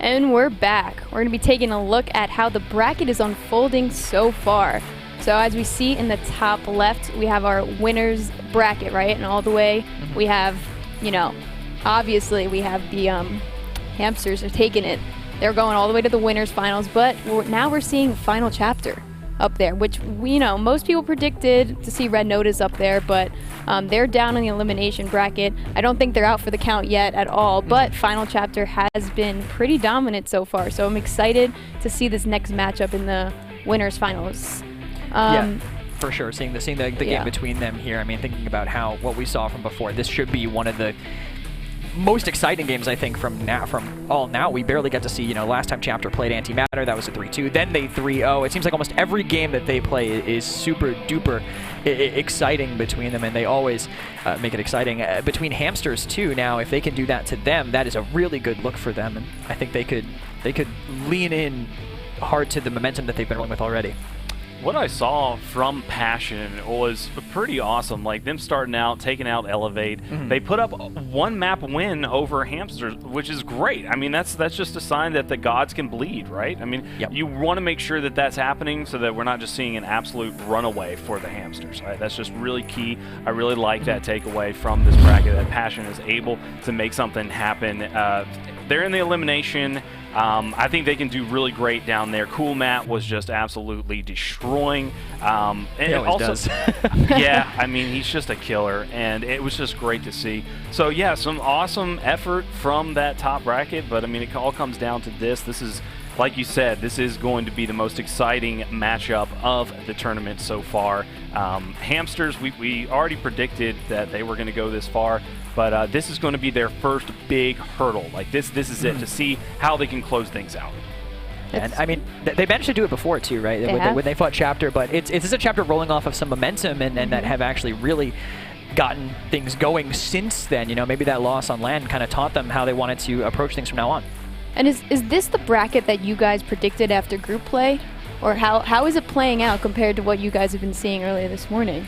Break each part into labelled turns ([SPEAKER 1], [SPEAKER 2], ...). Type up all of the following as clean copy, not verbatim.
[SPEAKER 1] And we're back. We're going to be taking a look at how the bracket is unfolding so far. So as we see in the top left, we have our winners bracket, right? And all the way we have, you know, obviously we have the Hamsters are taking it. They're going all the way to the winners finals, but now we're seeing final chapter up there, which we know most people predicted to see Red Notice up there, but they're down in the elimination bracket. I don't think they're out for the count yet at all, but final chapter has been pretty dominant so far. So I'm excited to see this next matchup in the winners finals.
[SPEAKER 2] Yeah, for sure. Seeing the game between them here. I mean, thinking about what we saw from before, this should be one of the most exciting games, I think, from now. We barely get to see, you know, last time Chapter played Antimatter, that was a 3-2. Then they 3-0. It seems like almost every game that they play is super duper exciting between them, and they always make it exciting. Between Hamsters too, now if they can do that to them, that is a really good look for them, and I think they could lean in hard to the momentum that they've been rolling with already.
[SPEAKER 3] What I saw from Passion was pretty awesome. Like them starting out, taking out Elevate. They put up one map win over Hamsters, which is great. I mean, that's just a sign that the gods can bleed, right? I mean, you want to make sure that that's happening so that we're not just seeing an absolute runaway for the Hamsters. Right? That's just really key. I really like that takeaway from this bracket, that Passion is able to make something happen. They're in the elimination. I think they can do really great down there. Cool Matt was just absolutely destroying. And
[SPEAKER 2] he always does.
[SPEAKER 3] Yeah, I mean, he's just a killer, and it was just great to see. So yeah, some awesome effort from that top bracket, but I mean, it all comes down to this. This is, like you said, this is going to be the most exciting matchup of the tournament so far. Hamsters, we already predicted that they were going to go this far, but this is going to be their first big hurdle. Like this is it, to see how they can close things out.
[SPEAKER 2] And I mean, they managed to do it before too, right? When they fought Chapter, but it's a Chapter rolling off of some momentum and that have actually really gotten things going since then. You know, maybe that loss on land kind of taught them how they wanted to approach things from now on.
[SPEAKER 1] And is this the bracket that you guys predicted after group play? Or how is it playing out compared to what you guys have been seeing earlier this morning?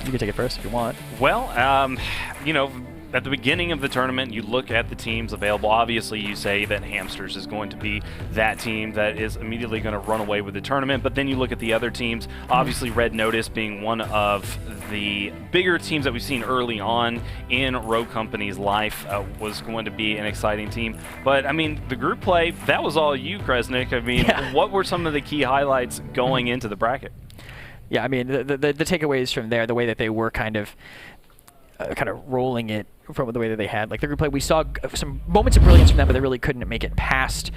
[SPEAKER 2] You can take it first if you want.
[SPEAKER 3] Well, you know, at the beginning of the tournament, you look at the teams available. Obviously, you say that Hamsters is going to be that team that is immediately going to run away with the tournament. But then you look at the other teams. Obviously, Red Notice being one of the bigger teams that we've seen early on in Roco Company's life was going to be an exciting team. But, I mean, the group play, that was all you, Kresnik. I mean, what were some of the key highlights going into the bracket?
[SPEAKER 2] Yeah, I mean, the takeaways from there, the way that they were kind of rolling it from the way that they had, like the group play, we saw some moments of brilliance from them, but they really couldn't make it past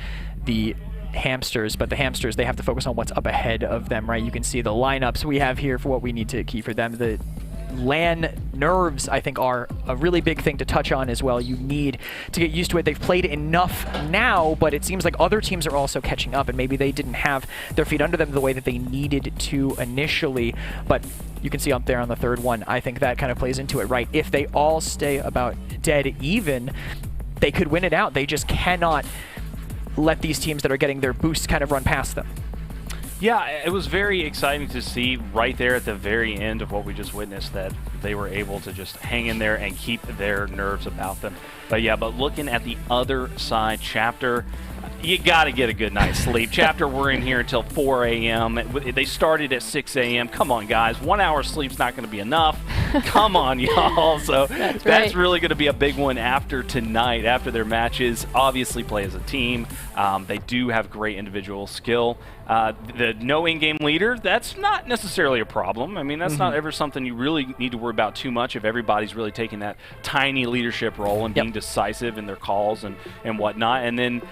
[SPEAKER 2] the Hamsters. But the Hamsters, they have to focus on what's up ahead of them, right? You can see the lineups we have here for what we need to key for them. The LAN nerves, I think, are a really big thing to touch on as well. You need to get used to it. They've played enough now, but it seems like other teams are also catching up, and maybe they didn't have their feet under them the way that they needed to initially. But you can see up there on the third one, I think that kind of plays into it, right? If they all stay about dead even, they could win it out. They just cannot let these teams that are getting their boosts kind of run past them.
[SPEAKER 3] Yeah, it was very exciting to see right there at the very end of what we just witnessed that they were able to just hang in there and keep their nerves about them. But yeah, but looking at the other side, Chapter, you got to get a good night's sleep. Chapter, we're in here until 4 a.m. They started at 6 a.m. Come on, guys. 1 hour sleep's not going to be enough. Come on, y'all. So that's really going to be a big one after tonight, after their matches. Obviously play as a team. They do have great individual skill. The no in-game leader, that's not necessarily a problem. I mean, that's not ever something you really need to worry about too much if everybody's really taking that tiny leadership role and being decisive in their calls and whatnot. And then,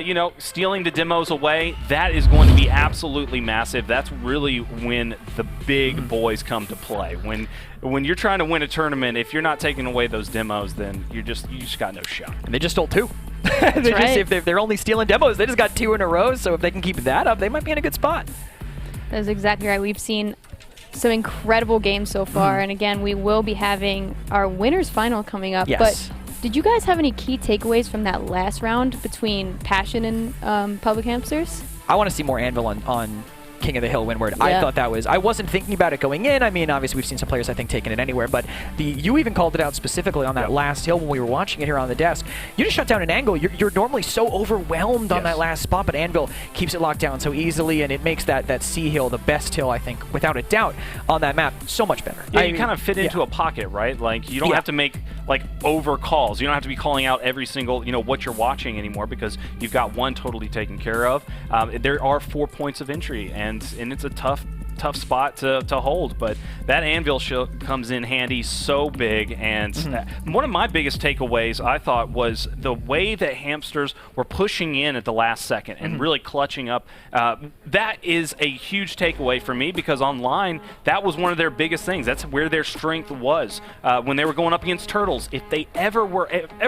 [SPEAKER 3] you know, stealing the demos away, that is going to be absolutely massive. That's really when the big boys come to play. When you're trying to win a tournament, if you're not taking away those demos, then you just got no shot.
[SPEAKER 2] And they just stole 2. If they're only stealing demos, they just got 2 in a row. So if they can keep that up, they might be in a good spot.
[SPEAKER 1] That's exactly right. We've seen some incredible games so far. And again, we will be having our winners final coming up.
[SPEAKER 2] Yes.
[SPEAKER 1] But did you guys have any key takeaways from that last round between Passion and Public Hamsters?
[SPEAKER 2] I want to see more Anvil on King of the Hill windward.
[SPEAKER 1] Yeah.
[SPEAKER 2] I thought that was, I wasn't thinking about it going in. I mean, obviously we've seen some players, I think, taking it anywhere, but you even called it out specifically on that last hill when we were watching it here on the desk. You just shut down an angle. You're normally so overwhelmed on that last spot, but Anvil keeps it locked down so easily, and it makes that C hill the best hill, I think, without a doubt, on that map so much better.
[SPEAKER 3] Yeah, you kind of fit into a pocket, right? Like, you don't have to make over calls. You don't have to be calling out every single, what you're watching anymore, because you've got one totally taken care of. There are 4 points of entry, and it's a tough spot to hold, but that anvil comes in handy so big. And one of my biggest takeaways, I thought, was the way that Hamsters were pushing in at the last second and really clutching up. That is a huge takeaway for me, because online, that was one of their biggest things. That's where their strength was. When they were going up against Turtles, if they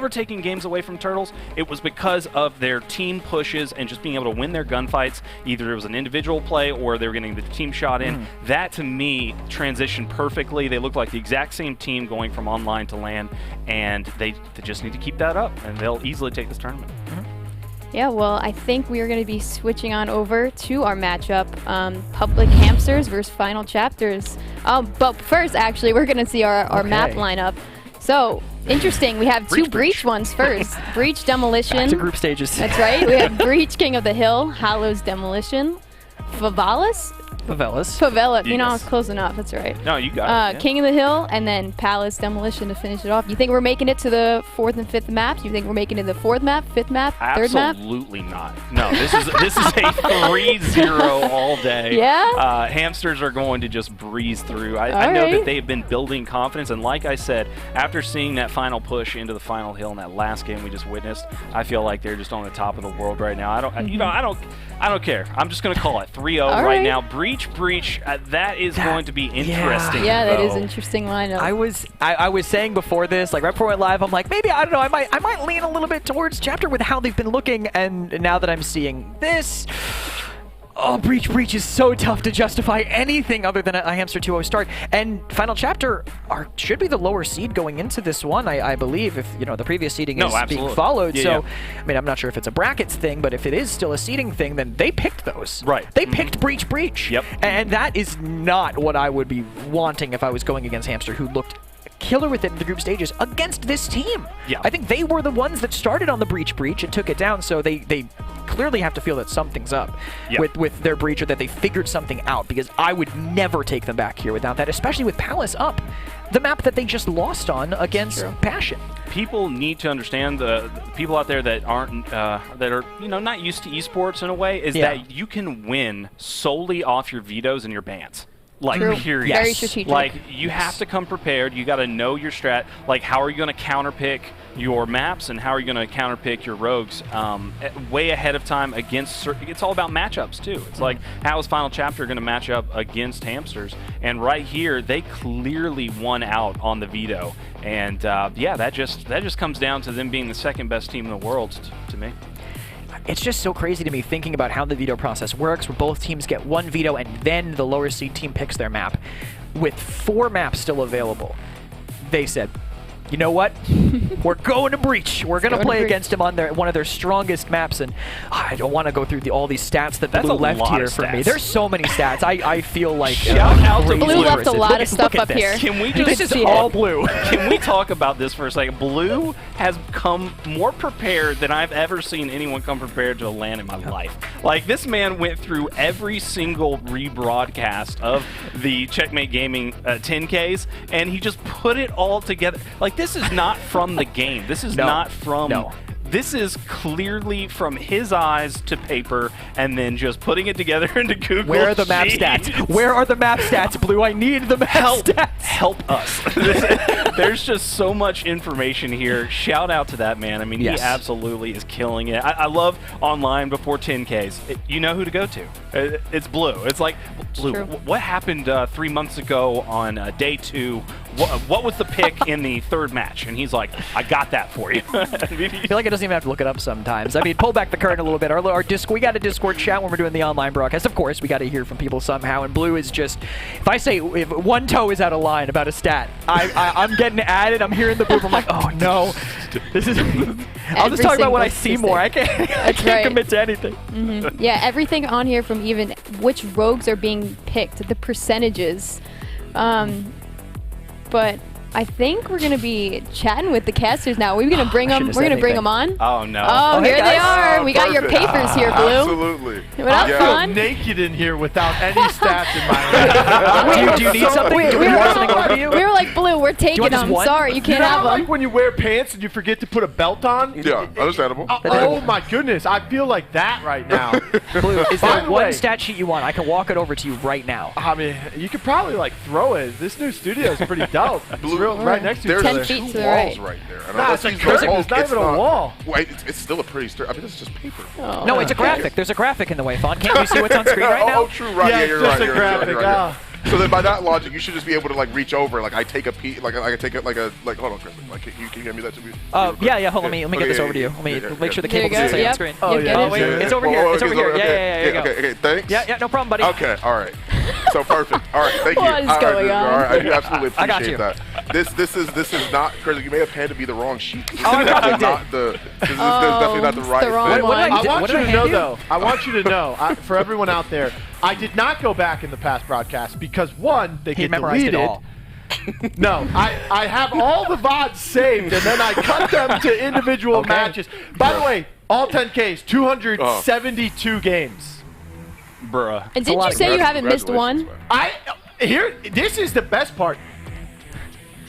[SPEAKER 3] were taking games away from Turtles, it was because of their team pushes and just being able to win their gunfights. Either it was an individual play or they were getting the team shot in. That, to me, transitioned perfectly. They look like the exact same team going from online to LAN, and they just need to keep that up, and they'll easily take this tournament.
[SPEAKER 1] Yeah, well, I think we are going to be switching on over to our matchup, Public Hamsters versus Final Chapters. But first, actually, we're going to see our map lineup. So, interesting. We have two Breach ones first. Breach Demolition.
[SPEAKER 2] Back to group stages.
[SPEAKER 1] That's right. We have Breach King of the Hill, Hallows Demolition, Favelas.
[SPEAKER 2] Favelas.
[SPEAKER 1] You know, I was close enough. That's right.
[SPEAKER 3] No, you got it.
[SPEAKER 1] King of the Hill, and then Palace Demolition to finish it off. You think we're making it to the 4th and 5th maps? You think we're making it to the 4th map, 5th map, 3rd map?
[SPEAKER 3] Absolutely not. No, this is a 3-0 all day.
[SPEAKER 1] Yeah?
[SPEAKER 3] Hamsters are going to just breeze through. I know that they've been building confidence, and like I said, after seeing that final push into the final hill in that last game we just witnessed, I feel like they're just on the top of the world right now. I don't care. I'm just going to call it 3-0 right now. Breach. That is going to be interesting.
[SPEAKER 1] Yeah, that is interesting lineup.
[SPEAKER 2] I was saying before this, like right before I went live, I'm like, maybe, I don't know, I might lean a little bit towards Chapter with how they've been looking, and now that I'm seeing this, Breach is so tough to justify anything other than a Hamster 2-0 start. And Final Chapter should be the lower seed going into this one, I believe, if the previous seeding is being followed. I mean, I'm not sure if it's a brackets thing, but if it is still a seeding thing, then they picked those.
[SPEAKER 3] Right.
[SPEAKER 2] They picked Breach.
[SPEAKER 3] Yep.
[SPEAKER 2] And that is not what I would be wanting if I was going against Hamster, who looked killer within the group stages against this team.
[SPEAKER 3] Yeah.
[SPEAKER 2] I think they were the ones that started on the Breach and took it down, so they clearly have to feel that something's up with their Breach, or that they figured something out, because I would never take them back here without that, especially with Palace up, the map that they just lost on against Passion.
[SPEAKER 3] People need to understand, the people out there that aren't that are not used to esports in a way, is that you can win solely off your vetoes and your bans. Like, period.
[SPEAKER 1] Very strategic.
[SPEAKER 3] Like, you have to come prepared. You got to know your strat. Like, how are you going to counterpick your maps, and how are you going to counterpick your rogues way ahead of time against it's all about matchups too. It's like, how is Final Chapter going to match up against Hamsters? And right here, they clearly won out on the veto. And that just comes down to them being the second best team in the world to me.
[SPEAKER 2] It's just so crazy to me thinking about how the veto process works, where both teams get one veto and then the lower seed team picks their map. With 4 maps still available, they said, you know what? We're going to Breach. We're going to play against them on one of their strongest maps, and I don't want to go through all these stats that Blue left here for me. There's so many stats. I feel like
[SPEAKER 3] shout out to
[SPEAKER 1] Blue left a lot of stuff up here.
[SPEAKER 3] Can we just
[SPEAKER 2] this is all Blue.
[SPEAKER 3] Can we talk about this for a second? Blue has come more prepared than I've ever seen anyone come prepared to a LAN in my life. Like, this man went through every single rebroadcast of the Checkmate Gaming 10Ks, and he just put it all together. Like, this is not from the game. This is not from... No. This is clearly from his eyes to paper, and then just putting it together into Google.
[SPEAKER 2] Where are the map stats? Where are the map stats, Blue? I need the map stats.
[SPEAKER 3] Help us. There's just so much information here. Shout out to that man. I mean, he absolutely is killing it. I love online before 10Ks. You know who to go to. It's Blue. It's like, Blue, what happened 3 months ago on day 2? What was the pick in the 3rd match? And he's like, I got that for you.
[SPEAKER 2] I feel like it doesn't even have to look it up sometimes. I mean, pull back the curtain a little bit. We got a Discord chat when we're doing the online broadcast. Of course, we got to hear from people somehow. And Blue is just, if one toe is out of line about a stat, I'm getting added. I'm hearing the boop. I'm like, oh no, this is. I'll just talk about what I see more. I can't commit to anything.
[SPEAKER 1] Yeah, everything on here from even which rogues are being picked, the percentages. But I think we're gonna be chatting with the casters now. We're gonna bring them. We're gonna bring them on.
[SPEAKER 3] Oh no!
[SPEAKER 1] Oh,
[SPEAKER 2] hey,
[SPEAKER 1] here they
[SPEAKER 2] guys.
[SPEAKER 1] are. We got your
[SPEAKER 4] Perfect.
[SPEAKER 1] papers here, Blue.
[SPEAKER 4] Absolutely.
[SPEAKER 1] What up,
[SPEAKER 4] Yeah.
[SPEAKER 1] Fawn?
[SPEAKER 5] Naked in here without any stats in my hand.
[SPEAKER 2] Do you need something?
[SPEAKER 1] We
[SPEAKER 2] Do we
[SPEAKER 1] were
[SPEAKER 2] want something over to you?
[SPEAKER 1] like, Blue, we're taking
[SPEAKER 2] want just
[SPEAKER 1] them.
[SPEAKER 2] one?
[SPEAKER 1] Sorry, you can't
[SPEAKER 5] know,
[SPEAKER 1] have
[SPEAKER 5] like
[SPEAKER 1] them.
[SPEAKER 5] when you wear pants and you forget to put a belt on?
[SPEAKER 4] Yeah, understandable.
[SPEAKER 5] Oh my goodness, I feel like that right now.
[SPEAKER 2] Blue, is
[SPEAKER 5] By
[SPEAKER 2] there
[SPEAKER 5] the
[SPEAKER 2] one
[SPEAKER 5] way-
[SPEAKER 2] stat sheet you want? I can walk it over to you right now.
[SPEAKER 5] I mean, you could probably like throw it. This new studio is pretty dope. It's
[SPEAKER 4] Blue-
[SPEAKER 5] right next to each
[SPEAKER 4] There's
[SPEAKER 5] other.
[SPEAKER 1] 10 feet
[SPEAKER 4] two
[SPEAKER 1] to the
[SPEAKER 4] walls
[SPEAKER 1] right.
[SPEAKER 4] there. And
[SPEAKER 5] Nah,
[SPEAKER 4] unless
[SPEAKER 5] it's a
[SPEAKER 4] these
[SPEAKER 5] curtain.
[SPEAKER 4] are
[SPEAKER 5] It's not
[SPEAKER 4] oak,
[SPEAKER 5] even a wall.
[SPEAKER 4] Wait, it's still a pretty sturdy. I mean, this is just paper.
[SPEAKER 1] Oh.
[SPEAKER 2] No, it's a graphic. There's a graphic in the way, Fawn. Can't you see what's on screen right now?
[SPEAKER 4] Oh, true. Right.
[SPEAKER 5] Yeah,
[SPEAKER 4] Yeah,
[SPEAKER 5] it's
[SPEAKER 4] you're
[SPEAKER 5] just
[SPEAKER 4] right.
[SPEAKER 5] a
[SPEAKER 4] You're right,
[SPEAKER 5] graphic.
[SPEAKER 4] you're right. So then, by that logic, you should just be able to like reach over. Like I take a piece. Like I take it like a like. Hold on, Chris. Like, can you hand me that to me?
[SPEAKER 2] Yeah. Hold on. Let me get this
[SPEAKER 4] Okay,
[SPEAKER 2] over to you. Let me make sure the
[SPEAKER 1] There you
[SPEAKER 2] cable doesn't
[SPEAKER 1] go.
[SPEAKER 2] stay on
[SPEAKER 1] Yep.
[SPEAKER 2] screen.
[SPEAKER 5] Oh,
[SPEAKER 1] Yep,
[SPEAKER 5] yeah.
[SPEAKER 1] get
[SPEAKER 2] Oh
[SPEAKER 1] it.
[SPEAKER 2] wait, it's over here. It's over here. Yeah. There you go.
[SPEAKER 4] Okay, thanks.
[SPEAKER 2] Yeah. No problem, buddy.
[SPEAKER 4] Okay, all right. So perfect. All right, thank you.
[SPEAKER 1] What is going on?
[SPEAKER 4] All right, I do absolutely
[SPEAKER 2] I got
[SPEAKER 4] appreciate
[SPEAKER 2] you.
[SPEAKER 4] that. This is not, Chris. You may have handed me the wrong sheet. This
[SPEAKER 2] Oh, I
[SPEAKER 4] is
[SPEAKER 2] probably
[SPEAKER 4] definitely not the. This is definitely not the
[SPEAKER 1] it's
[SPEAKER 4] right
[SPEAKER 1] the wrong
[SPEAKER 4] thing.
[SPEAKER 1] one.
[SPEAKER 2] What did
[SPEAKER 5] I want
[SPEAKER 2] what
[SPEAKER 5] you
[SPEAKER 2] did
[SPEAKER 5] to
[SPEAKER 2] I
[SPEAKER 5] know,
[SPEAKER 2] hand you?
[SPEAKER 5] though. I want you to know, for everyone out there, I did not go back in the past broadcasts because, one, they
[SPEAKER 2] He
[SPEAKER 5] get
[SPEAKER 2] memorized it
[SPEAKER 5] deleted.
[SPEAKER 2] all.
[SPEAKER 5] No, I have all the VODs saved, and then I cut them to individual
[SPEAKER 2] Okay.
[SPEAKER 5] matches. By the way, all 10Ks, 272 games.
[SPEAKER 3] Bruh.
[SPEAKER 1] And didn't
[SPEAKER 2] lot
[SPEAKER 1] you
[SPEAKER 2] of
[SPEAKER 1] say you haven't missed
[SPEAKER 4] Congratulations,
[SPEAKER 1] one?
[SPEAKER 4] man.
[SPEAKER 5] This is the best part.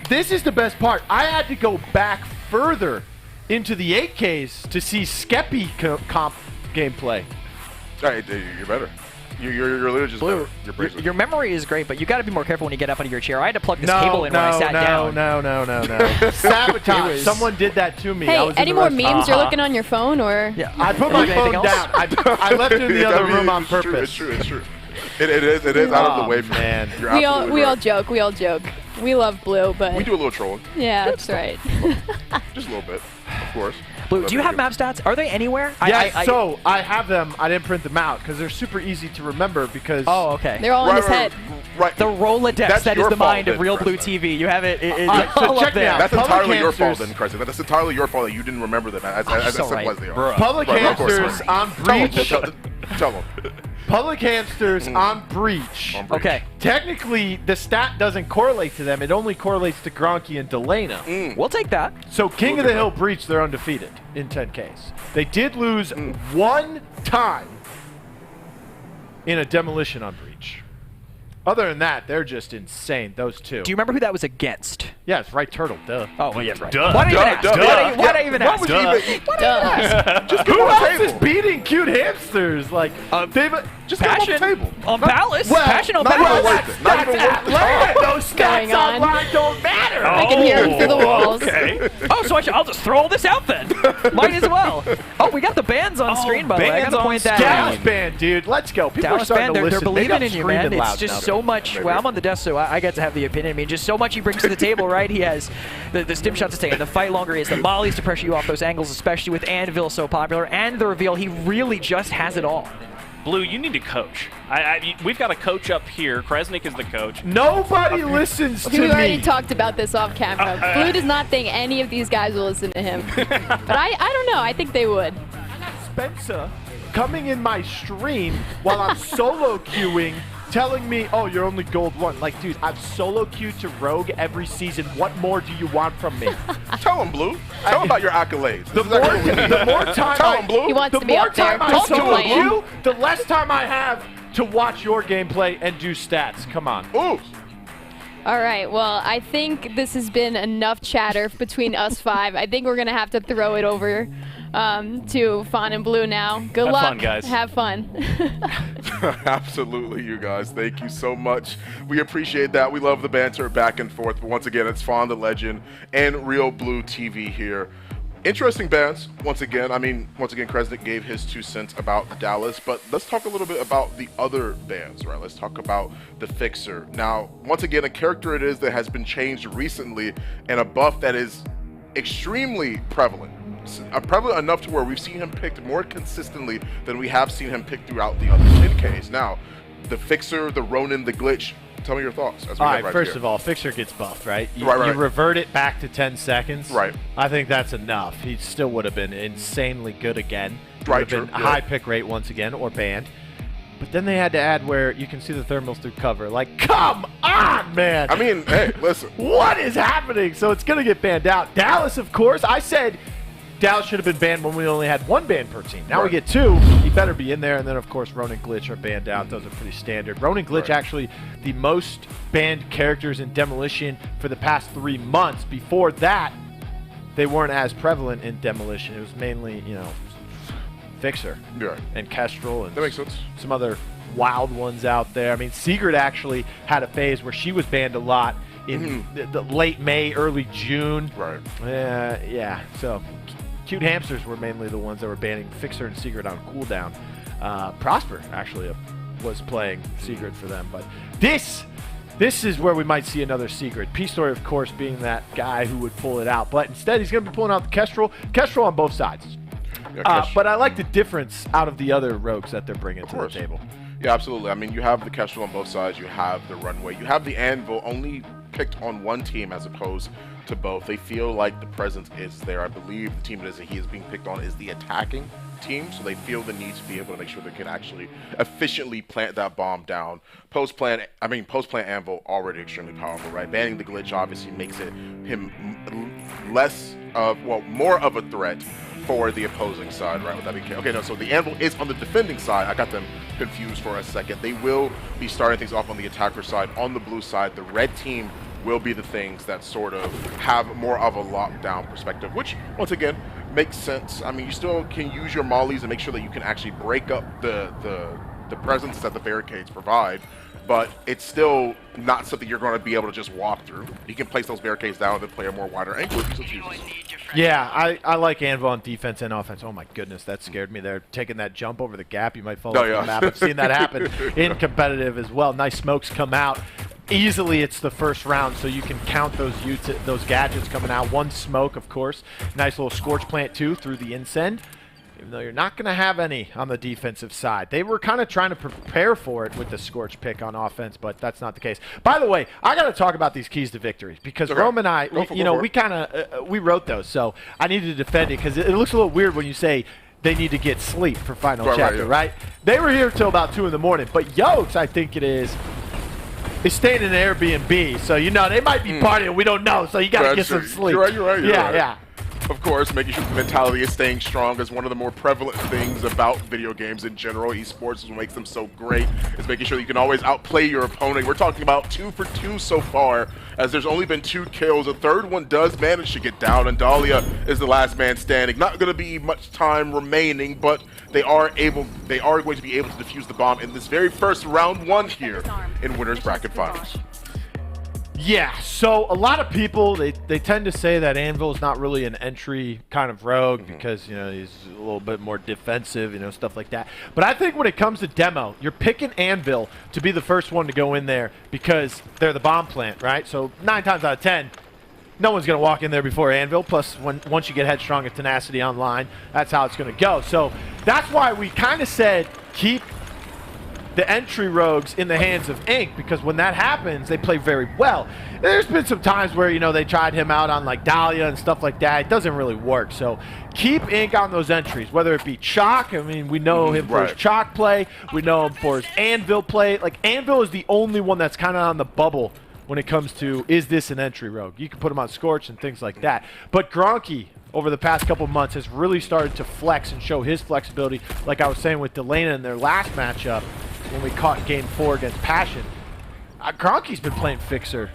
[SPEAKER 5] This is the best part. I had to go back further into the 8Ks to see Skeppy comp gameplay.
[SPEAKER 4] All right, you're better. You're literally just
[SPEAKER 2] Blue,
[SPEAKER 4] better.
[SPEAKER 2] your memory is great, but you got to be more careful when you get up out of your chair. I had to plug this cable in when I sat down.
[SPEAKER 5] No. Sabotage. Someone did that to me. I
[SPEAKER 1] Hey,
[SPEAKER 5] was in
[SPEAKER 1] any
[SPEAKER 5] the
[SPEAKER 1] more
[SPEAKER 5] restaurant.
[SPEAKER 1] memes you're looking on your phone, or?
[SPEAKER 2] Yeah.
[SPEAKER 5] I put my
[SPEAKER 2] Anything
[SPEAKER 5] phone
[SPEAKER 2] else?
[SPEAKER 5] down. I left it in the other room on purpose.
[SPEAKER 4] It's true. It is out of the
[SPEAKER 5] Oh,
[SPEAKER 4] way for
[SPEAKER 5] man.
[SPEAKER 4] You're
[SPEAKER 1] We
[SPEAKER 4] absolutely
[SPEAKER 1] all
[SPEAKER 4] right.
[SPEAKER 1] joke. We all joke. We love Blue, but
[SPEAKER 4] We do a little trolling,
[SPEAKER 1] yeah, that's right.
[SPEAKER 4] just a little bit, of course.
[SPEAKER 2] Blue, do you have map stats? Are they anywhere?
[SPEAKER 5] Yeah, so I have them. I didn't print them out because they're super easy to remember because
[SPEAKER 2] Oh, okay.
[SPEAKER 1] They're all in his head.
[SPEAKER 4] Right.
[SPEAKER 2] The Rolodex
[SPEAKER 4] That's
[SPEAKER 2] that is
[SPEAKER 4] your
[SPEAKER 2] the
[SPEAKER 4] fault
[SPEAKER 2] mind of
[SPEAKER 4] then,
[SPEAKER 2] Real
[SPEAKER 4] Chris,
[SPEAKER 2] Blue
[SPEAKER 4] then.
[SPEAKER 2] TV. You have it.
[SPEAKER 5] so
[SPEAKER 2] all
[SPEAKER 5] check
[SPEAKER 2] up
[SPEAKER 5] me
[SPEAKER 2] there.
[SPEAKER 5] out.
[SPEAKER 4] That's
[SPEAKER 5] Public
[SPEAKER 4] entirely your fault
[SPEAKER 5] hamsters.
[SPEAKER 4] then, Chris. That's entirely your fault that you didn't remember them as
[SPEAKER 2] so
[SPEAKER 4] simple
[SPEAKER 2] right.
[SPEAKER 4] as they are.
[SPEAKER 3] Bruh.
[SPEAKER 5] Public
[SPEAKER 4] Right, of course.
[SPEAKER 5] hamsters on breach.
[SPEAKER 4] Tell them.
[SPEAKER 5] Public hamsters on breach.
[SPEAKER 4] On breach.
[SPEAKER 2] Okay.
[SPEAKER 5] Technically, the stat doesn't correlate to them. It only correlates to Gronky and Delana.
[SPEAKER 2] We'll take that.
[SPEAKER 5] So King of the Hill breach, they're undefeated in 10Ks. They did lose one time in a demolition on breach. Other than that, they're just insane, those two.
[SPEAKER 2] Do you remember who that was against?
[SPEAKER 5] Yeah, it's right turtle, duh.
[SPEAKER 2] Oh, well, yes, right.
[SPEAKER 3] Duh.
[SPEAKER 2] Why do I even ask?
[SPEAKER 4] Duh.
[SPEAKER 2] Why do I even
[SPEAKER 4] What
[SPEAKER 2] ask?
[SPEAKER 4] would you even
[SPEAKER 2] Why do I even ask?
[SPEAKER 4] just give
[SPEAKER 5] Who
[SPEAKER 4] them a
[SPEAKER 5] else is
[SPEAKER 4] table?
[SPEAKER 5] beating cute hamsters? Like, they've
[SPEAKER 4] Just give them a
[SPEAKER 2] Passion
[SPEAKER 4] table.
[SPEAKER 2] on Palace.
[SPEAKER 5] Well,
[SPEAKER 2] Passion on
[SPEAKER 4] not even
[SPEAKER 2] Palace.
[SPEAKER 4] worth it. Not even worth it.
[SPEAKER 5] Atlanta. Those
[SPEAKER 1] Going
[SPEAKER 5] stats
[SPEAKER 1] on?
[SPEAKER 5] online don't matter.
[SPEAKER 1] I can hear him through the walls.
[SPEAKER 3] Okay.
[SPEAKER 2] Oh, so I'll just throw all this out then. Might as well. Oh, we got the bands on screen, by the way. I
[SPEAKER 3] bands
[SPEAKER 2] gotta
[SPEAKER 3] on
[SPEAKER 2] point that
[SPEAKER 5] Dallas
[SPEAKER 2] out.
[SPEAKER 5] band, dude. Let's go. People are
[SPEAKER 2] Dallas
[SPEAKER 5] starting
[SPEAKER 2] band,
[SPEAKER 5] to
[SPEAKER 2] they're
[SPEAKER 5] listen. They got
[SPEAKER 2] believing in you,
[SPEAKER 5] screaming
[SPEAKER 2] man. It's
[SPEAKER 5] loud
[SPEAKER 2] just
[SPEAKER 5] now.
[SPEAKER 2] so much. Well, I'm on the desk, so I get to have the opinion. I mean, just so much he brings to the table, right? He has the stim shots to take, and the fight longer. He has the mollies to pressure you off those angles, especially with Anvil so popular, and the reveal. He really just has it all.
[SPEAKER 3] Blue, you need to coach. We've got a coach up here. Kresnik is the coach.
[SPEAKER 5] Nobody listens to
[SPEAKER 1] We already
[SPEAKER 5] me.
[SPEAKER 1] talked about this off camera. Blue does not think any of these guys will listen to him. But I don't know. I think they would.
[SPEAKER 5] Spencer coming in my stream while I'm solo queuing, telling me, "Oh, you're only gold 1." Like, dude, I've solo queued to Rogue every season. What more do you want from me?
[SPEAKER 4] Tell them, Blue. Tell them about your accolades.
[SPEAKER 5] The more time
[SPEAKER 4] Tell
[SPEAKER 5] I,
[SPEAKER 4] them, Blue.
[SPEAKER 1] He wants
[SPEAKER 5] the
[SPEAKER 1] to be
[SPEAKER 5] more
[SPEAKER 1] up there.
[SPEAKER 5] time I
[SPEAKER 4] Talk to
[SPEAKER 5] solo
[SPEAKER 4] him,
[SPEAKER 5] queue, the less time I have to watch your gameplay and do stats. Come on.
[SPEAKER 4] Ooh.
[SPEAKER 1] All right. Well, I think this has been enough chatter between us five. I think we're going to have to throw it over to Fawn and Blue now. Good
[SPEAKER 3] Have
[SPEAKER 1] luck.
[SPEAKER 3] fun, guys.
[SPEAKER 1] Have fun.
[SPEAKER 4] Absolutely, you guys. Thank you so much. We appreciate that. We love the banter back and forth. But once again, it's Fawn the Legend and realBluTV here. Interesting bands, once again. I mean, once again, Kresnik gave his 2 cents about Dallas, but let's talk a little bit about the other bands, right? Let's talk about the Fixer. Now, once again, a character it is that has been changed recently and a buff that is extremely prevalent. Prevalent enough to where we've seen him picked more consistently than we have seen him picked throughout the other 10Ks. Now, the Fixer, the Ronin, the Glitch, tell me your thoughts. As we
[SPEAKER 5] All
[SPEAKER 4] head
[SPEAKER 5] right,
[SPEAKER 4] right
[SPEAKER 5] first
[SPEAKER 4] here.
[SPEAKER 5] of all, Fixer gets buffed, right? You,
[SPEAKER 4] Right.
[SPEAKER 5] you revert it back to 10 seconds.
[SPEAKER 4] Right.
[SPEAKER 5] I think that's enough. He still would have been insanely good again. He
[SPEAKER 4] Right,
[SPEAKER 5] would have been
[SPEAKER 4] true,
[SPEAKER 5] a
[SPEAKER 4] yeah.
[SPEAKER 5] high pick rate once again, or banned. But then they had to add where you can see the thermals through cover. Like, come on, man.
[SPEAKER 4] I mean, hey, listen.
[SPEAKER 5] What is happening? So it's going to get banned out. Dallas, of course. I said Dallas should have been banned when we only had 1 ban per team. Now we get 2. He better be in there. And then, of course, Ronin Glitch are banned out. Those are pretty standard. Ronin Glitch actually the most banned characters in Demolition for the past 3 months. Before that, they weren't as prevalent in Demolition. It was mainly, you know, Fixer and Kestrel and
[SPEAKER 4] that makes sense.
[SPEAKER 5] Some other wild ones out there. I mean, Sigrid actually had a phase where she was banned a lot in the late May, early June.
[SPEAKER 4] Right.
[SPEAKER 5] Yeah. So, Cute Hamsters were mainly the ones that were banning Fixer and Sigrid on cooldown. Prosper actually was playing Sigrid for them. But this is where we might see another Sigrid. P-Story, of course, being that guy who would pull it out. But instead, he's going to be pulling out the Kestrel. Kestrel on both sides. But I like the difference out of the other rogues that they're bringing to the table.
[SPEAKER 4] Yeah, absolutely. I mean, you have the Kestrel on both sides. You have the Runway. You have the Anvil only picked on one team as opposed to both. They feel like the presence is there. I believe the team that he is being picked on is the attacking team, so they feel the need to be able to make sure they can actually efficiently plant that bomb down. Post-plant Anvil already extremely powerful, right? Banning the glitch obviously makes him more of a threat for the opposing side, right? Would that be okay? No, so the Anvil is on the defending side. I got them confused for a second. They will be starting things off on the attacker side. On the blue side, the red team will be the things that sort of have more of a lockdown perspective, which, once again, makes sense. I mean, you still can use your mollies and make sure that you can actually break up the presence that the barricades provide, but it's still not something you're going to be able to just walk through. You can place those barricades down and then play a more wider angle if you so choose.
[SPEAKER 5] Yeah, I like Anvil on defense and offense. Oh my goodness, that scared me there. Taking that jump over the gap, you might fall off the map. I've seen that happen in competitive as well. Nice smokes come out. Easily it's the first round, so you can count those gadgets coming out. 1 smoke, of course. Nice little Scorch Plant, too, through the Incend. Even though you're not going to have any on the defensive side. They were kind of trying to prepare for it with the Scorch pick on offense, but that's not the case. By the way, I got to talk about these keys to victory because Rome and I, we wrote those, so I needed to defend it because it looks a little weird when you say they need to get sleep for final chapter, right? They were here till about 2 in the morning, but Yokes, I think it is staying in an Airbnb, so you know they might be partying. We don't know, so you got to get some sleep.
[SPEAKER 4] You're right.
[SPEAKER 5] Yeah.
[SPEAKER 4] Of course, making sure the mentality is staying strong is one of the more prevalent things about video games in general. Esports is what makes them so great, is making sure you can always outplay your opponent. We're talking about 2 for 2 so far, as there's only been 2 kills. A third one does manage to get down, and Dahlia is the last man standing. Not going to be much time remaining, but they are going to be able to defuse the bomb in this very first round 1 here in Winners Bracket Finals.
[SPEAKER 5] Yeah, so a lot of people, they tend to say that Anvil is not really an entry kind of rogue because, you know, he's a little bit more defensive, you know, stuff like that. But I think when it comes to demo, you're picking Anvil to be the first one to go in there because they're the bomb plant, right? So 9 times out of 10, no one's going to walk in there before Anvil. Plus, once you get Headstrong and Tenacity online, that's how it's going to go. So that's why we kind of said keep the entry rogues in the hands of Ink, because when that happens, they play very well. There's been some times where, you know, they tried him out on like Dahlia and stuff like that. It doesn't really work. So keep Ink on those entries, whether it be Chalk. I mean, we know him for his Chalk play. We know him for his Anvil play. Like, Anvil is the only one that's kind of on the bubble when it comes to, is this an entry rogue? You can put him on Scorch and things like that. But Gronky, over the past couple months, has really started to flex and show his flexibility, like I was saying with Delana in their last matchup when we caught Game 4 against Passion. Gronky's been playing Fixer.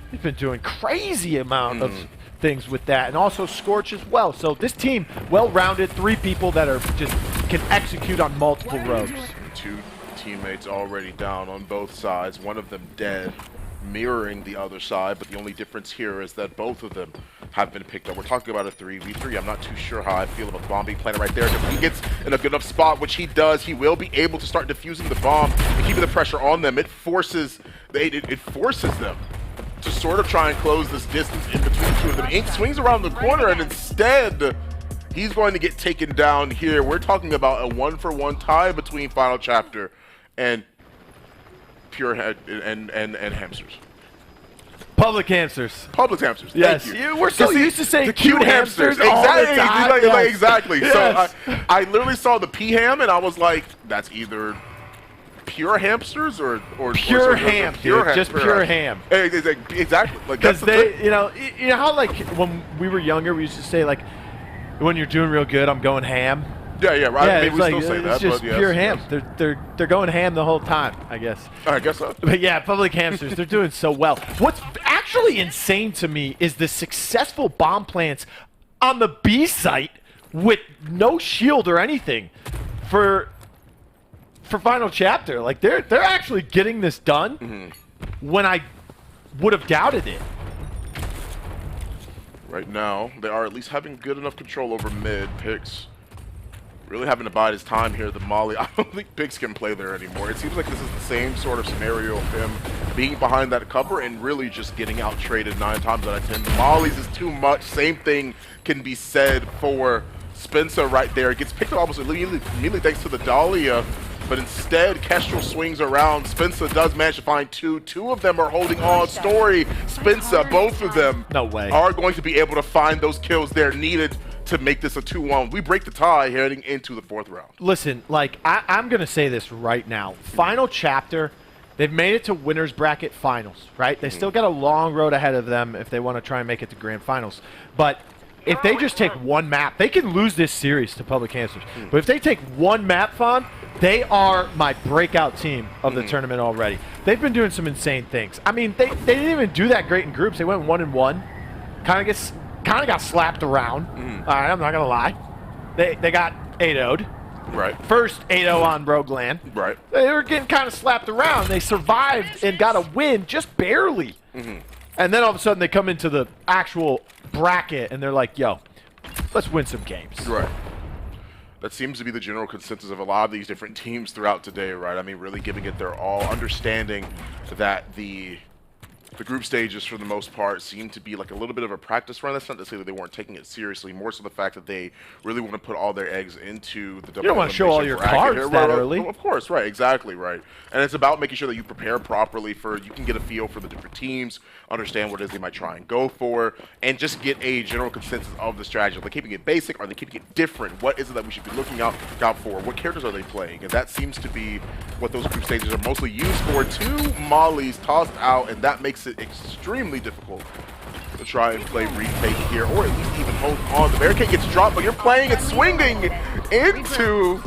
[SPEAKER 5] He's been doing crazy amount of things with that, and also Scorch as well. So this team, well-rounded, 3 people that are just can execute on multiple rogues.
[SPEAKER 4] 2 teammates already down on both sides, one of them dead, mirroring the other side, but the only difference here is that both of them have been picked up. We're talking about a 3v3. I'm not too sure how I feel about the bomb being planted right there. If he gets in a good enough spot, which he does, he will be able to start defusing the bomb and keeping the pressure on them. It forces them to sort of try and close this distance in between the 2 of them. Ink swings around the corner, and instead, he's going to get taken down here. We're talking about a 1-for-1 tie between Final Chapter and Pure Head and Hamsters.
[SPEAKER 5] Public Hamsters.
[SPEAKER 4] Public Hamsters.
[SPEAKER 5] Yes.
[SPEAKER 4] Thank you.
[SPEAKER 5] We're so used to saying cute hamsters.
[SPEAKER 4] Exactly.
[SPEAKER 5] Yes.
[SPEAKER 4] So I literally saw the P-Ham and I was like, that's either pure hamsters or
[SPEAKER 5] pure ham, dude. Just pure ham.
[SPEAKER 4] Exactly. Like
[SPEAKER 5] because they, you know how like when we were younger, we used to say like, when you're doing real good, I'm going ham.
[SPEAKER 4] Yeah, right.
[SPEAKER 5] Yeah,
[SPEAKER 4] Maybe we still say
[SPEAKER 5] it's
[SPEAKER 4] that,
[SPEAKER 5] just
[SPEAKER 4] but yes,
[SPEAKER 5] pure ham.
[SPEAKER 4] yes.
[SPEAKER 5] They're going ham the whole time, I guess.
[SPEAKER 4] I guess so.
[SPEAKER 5] But yeah, public hamsters, they're doing so well. What's actually insane to me is the successful bomb plants on the B site with no shield or anything for final chapter. Like they're actually getting this done when I would have doubted it.
[SPEAKER 4] Right now, they are at least having good enough control over mid. Pix really having to bide his time here. The Molly, I don't think Pix can play there anymore. It seems like this is the same sort of scenario of him being behind that cover and really just getting out traded 9 times out of 10. The Mollies is too much. Same thing can be said for Spencer right there. It gets picked up almost immediately thanks to the Dahlia. But instead, Kestrel swings around. Spencer does manage to find 2. 2 of them are holding on. Story, Spencer, both of them are going to be able to find those kills they're needed to make this a 2-1. We break the tie heading into the 4th round.
[SPEAKER 5] Listen, like, I'm going to say this right now. Final chapter, they've made it to winners bracket finals, right? They still got a long road ahead of them if they want to try and make it to grand finals. But if they just take one map, they can lose this series to Public Hamsters. But if they take one map, Fawn, they are my breakout team of the tournament already. They've been doing some insane things. I mean, they didn't even do that great in groups. They went 1-1. Kind of got slapped around. All right, I'm not gonna lie. They got 8-0'd.
[SPEAKER 4] Right.
[SPEAKER 5] First 8-0 on Rogueland.
[SPEAKER 4] Right.
[SPEAKER 5] They were getting kind of slapped around. They survived and got a win just barely. And then all of a sudden they come into the actual bracket and they're like, yo, let's win some games.
[SPEAKER 4] Right. That seems to be the general consensus of a lot of these different teams throughout today, right? I mean, really giving it their all, understanding that the group stages, for the most part, seem to be like a little bit of a practice run. That's not to say that they weren't taking it seriously, more so the fact that they really want to put all their eggs into the double.
[SPEAKER 5] You don't want to show all your cards that early.
[SPEAKER 4] Of course, right, exactly right. And it's about making sure that you prepare properly for, you can get a feel for the different teams, understand what it is they might try and go for, and just get a general consensus of the strategy. Are they keeping it basic? Are they keeping it different? What is it that we should be looking out for? What characters are they playing? And that seems to be what those group stages are mostly used for. 2 Mollies tossed out, and that makes it extremely difficult to try and play retake here, or at least even hold on. The barricade gets dropped, but you're playing and swinging into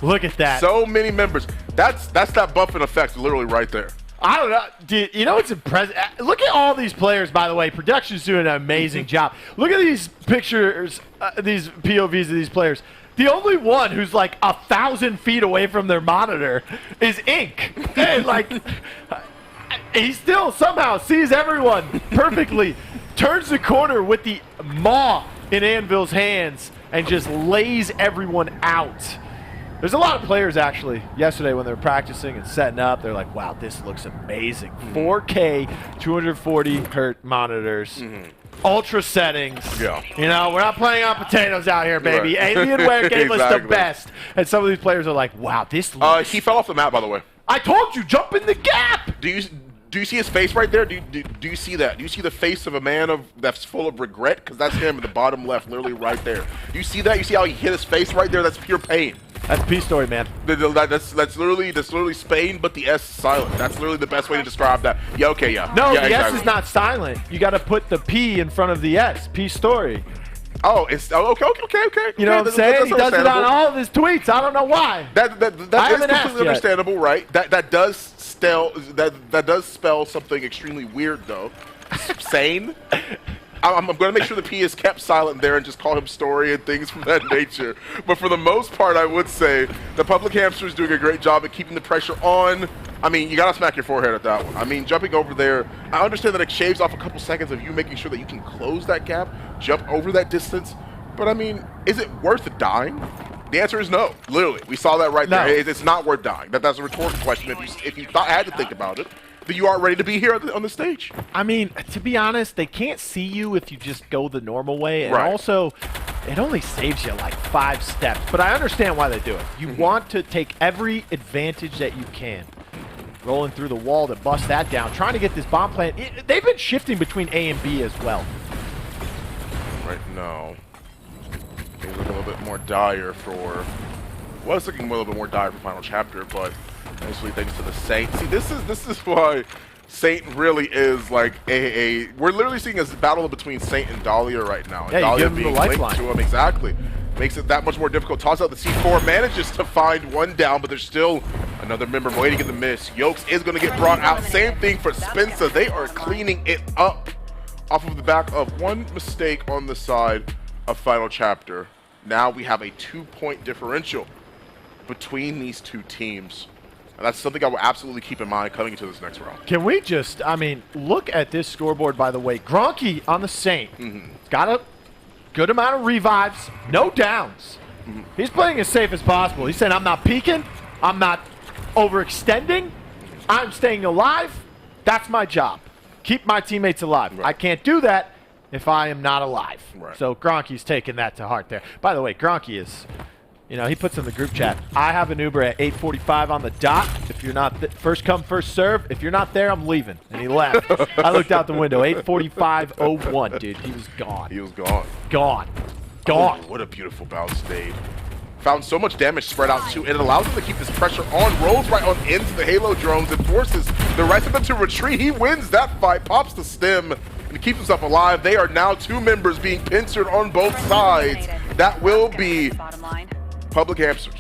[SPEAKER 5] Look at that.
[SPEAKER 4] So many members. That's that buffing effect literally right there.
[SPEAKER 5] I don't know. Dude, you know what's impressive? Look at all these players, by the way. Production's doing an amazing job. Look at these pictures, these POVs of these players. The only one who's like 1,000 feet away from their monitor is Ink. And like, he still somehow sees everyone perfectly, turns the corner with the maw in Anvil's hands, and just lays everyone out. There's a lot of players, actually, yesterday when they were practicing and setting up, they're like, wow, this looks amazing. 4K, 240 hertz monitors, ultra settings.
[SPEAKER 4] Yeah.
[SPEAKER 5] You know, we're not playing on potatoes out here, baby.
[SPEAKER 4] Right.
[SPEAKER 5] Alienware gave us the
[SPEAKER 4] Exactly.
[SPEAKER 5] best. And some of these players are like, wow, this looks...
[SPEAKER 4] He fell off the map, by the way.
[SPEAKER 5] I told you, jump in the gap!
[SPEAKER 4] Do you see his face right there? Do you see that? Do you see the face of a man that's full of regret? Because that's him in the bottom left, literally right there. Do you see that? You see how he hit his face right there? That's pure pain.
[SPEAKER 5] That's P story, man.
[SPEAKER 4] That's literally Spain, but the S is silent. That's literally the best way to describe that. Yeah, okay, yeah.
[SPEAKER 5] No,
[SPEAKER 4] yeah,
[SPEAKER 5] the
[SPEAKER 4] exactly.
[SPEAKER 5] S is not silent. You got to put the P in front of the S. P story.
[SPEAKER 4] Oh, it's okay.
[SPEAKER 5] You know what I'm saying? He does it on all of his tweets. I don't know why.
[SPEAKER 4] That
[SPEAKER 5] I
[SPEAKER 4] is
[SPEAKER 5] haven't asked
[SPEAKER 4] completely
[SPEAKER 5] yet.
[SPEAKER 4] understandable, right? That does spell something extremely weird, though. Sane. I'm going to make sure the P is kept silent there and just call him story and things from that nature. But for the most part, I would say the Public Hamster is doing a great job at keeping the pressure on. I mean, you got to smack your forehead at that one. I mean, jumping over there, I understand that it shaves off a couple seconds of you making sure that you can close that gap, jump over that distance. But, I mean, is it worth dying? The answer is no. Literally, we saw that right there. It's not worth dying. That's a rhetorical question. If you had to think about it, then you aren't ready to be here on the stage.
[SPEAKER 5] I mean, to be honest, they can't see you if you just go the normal way. And
[SPEAKER 4] Right.
[SPEAKER 5] also, it only saves you like 5 steps. But I understand why they do it. You want to take every advantage that you can. Rolling through the wall to bust that down. Trying to get this bomb plant. They've been shifting between A and B as well.
[SPEAKER 4] Right now, things look a little bit more dire for... Well, it's looking a little bit more dire for Final Chapter, but Actually, thanks to the Saint. See, this is why Saint really is like we're literally seeing a battle between Saint and Dahlia right now. And
[SPEAKER 5] Yeah,
[SPEAKER 4] Dahlia
[SPEAKER 5] you give him
[SPEAKER 4] being
[SPEAKER 5] the
[SPEAKER 4] linked
[SPEAKER 5] lifeline.
[SPEAKER 4] to him, exactly. Makes it that much more difficult. Toss out the C4, manages to find one down, but there's still another member waiting in the miss. Yokes is going to get brought out. Same thing for Spencer. They are cleaning it up off of the back of one mistake on the side of Final Chapter. Now we have a 2-point differential between these two teams. And that's something I will absolutely keep in mind coming into this next round.
[SPEAKER 5] Can we just, I mean, look at this scoreboard, by the way. Gronky on the Saint. Got a good amount of revives, no downs. He's playing as safe as possible. He's saying, I'm not peeking. I'm not overextending. I'm staying alive. That's my job. Keep my teammates alive.
[SPEAKER 4] Right.
[SPEAKER 5] I can't do that if I am not alive.
[SPEAKER 4] Right.
[SPEAKER 5] So Gronky's taking that to heart there. By the way, Gronky is, you know, he puts in the group chat, I have an Uber at 8:45 on the dot. If you're not, first come, first serve. If you're not there, I'm leaving. And he left. I looked out the window, 8:45:01, dude. He was gone.
[SPEAKER 4] He was gone.
[SPEAKER 5] Gone. Gone.
[SPEAKER 4] Oh, what a beautiful bounce stayed. Found so much damage spread out too. It allows him to keep this pressure on. Rolls right on into the Halo drones and forces the rest of them to retreat. He wins that fight, pops the stem, and keeps himself alive. They are now two members being pincered on both sides. That will be Public Hamsters.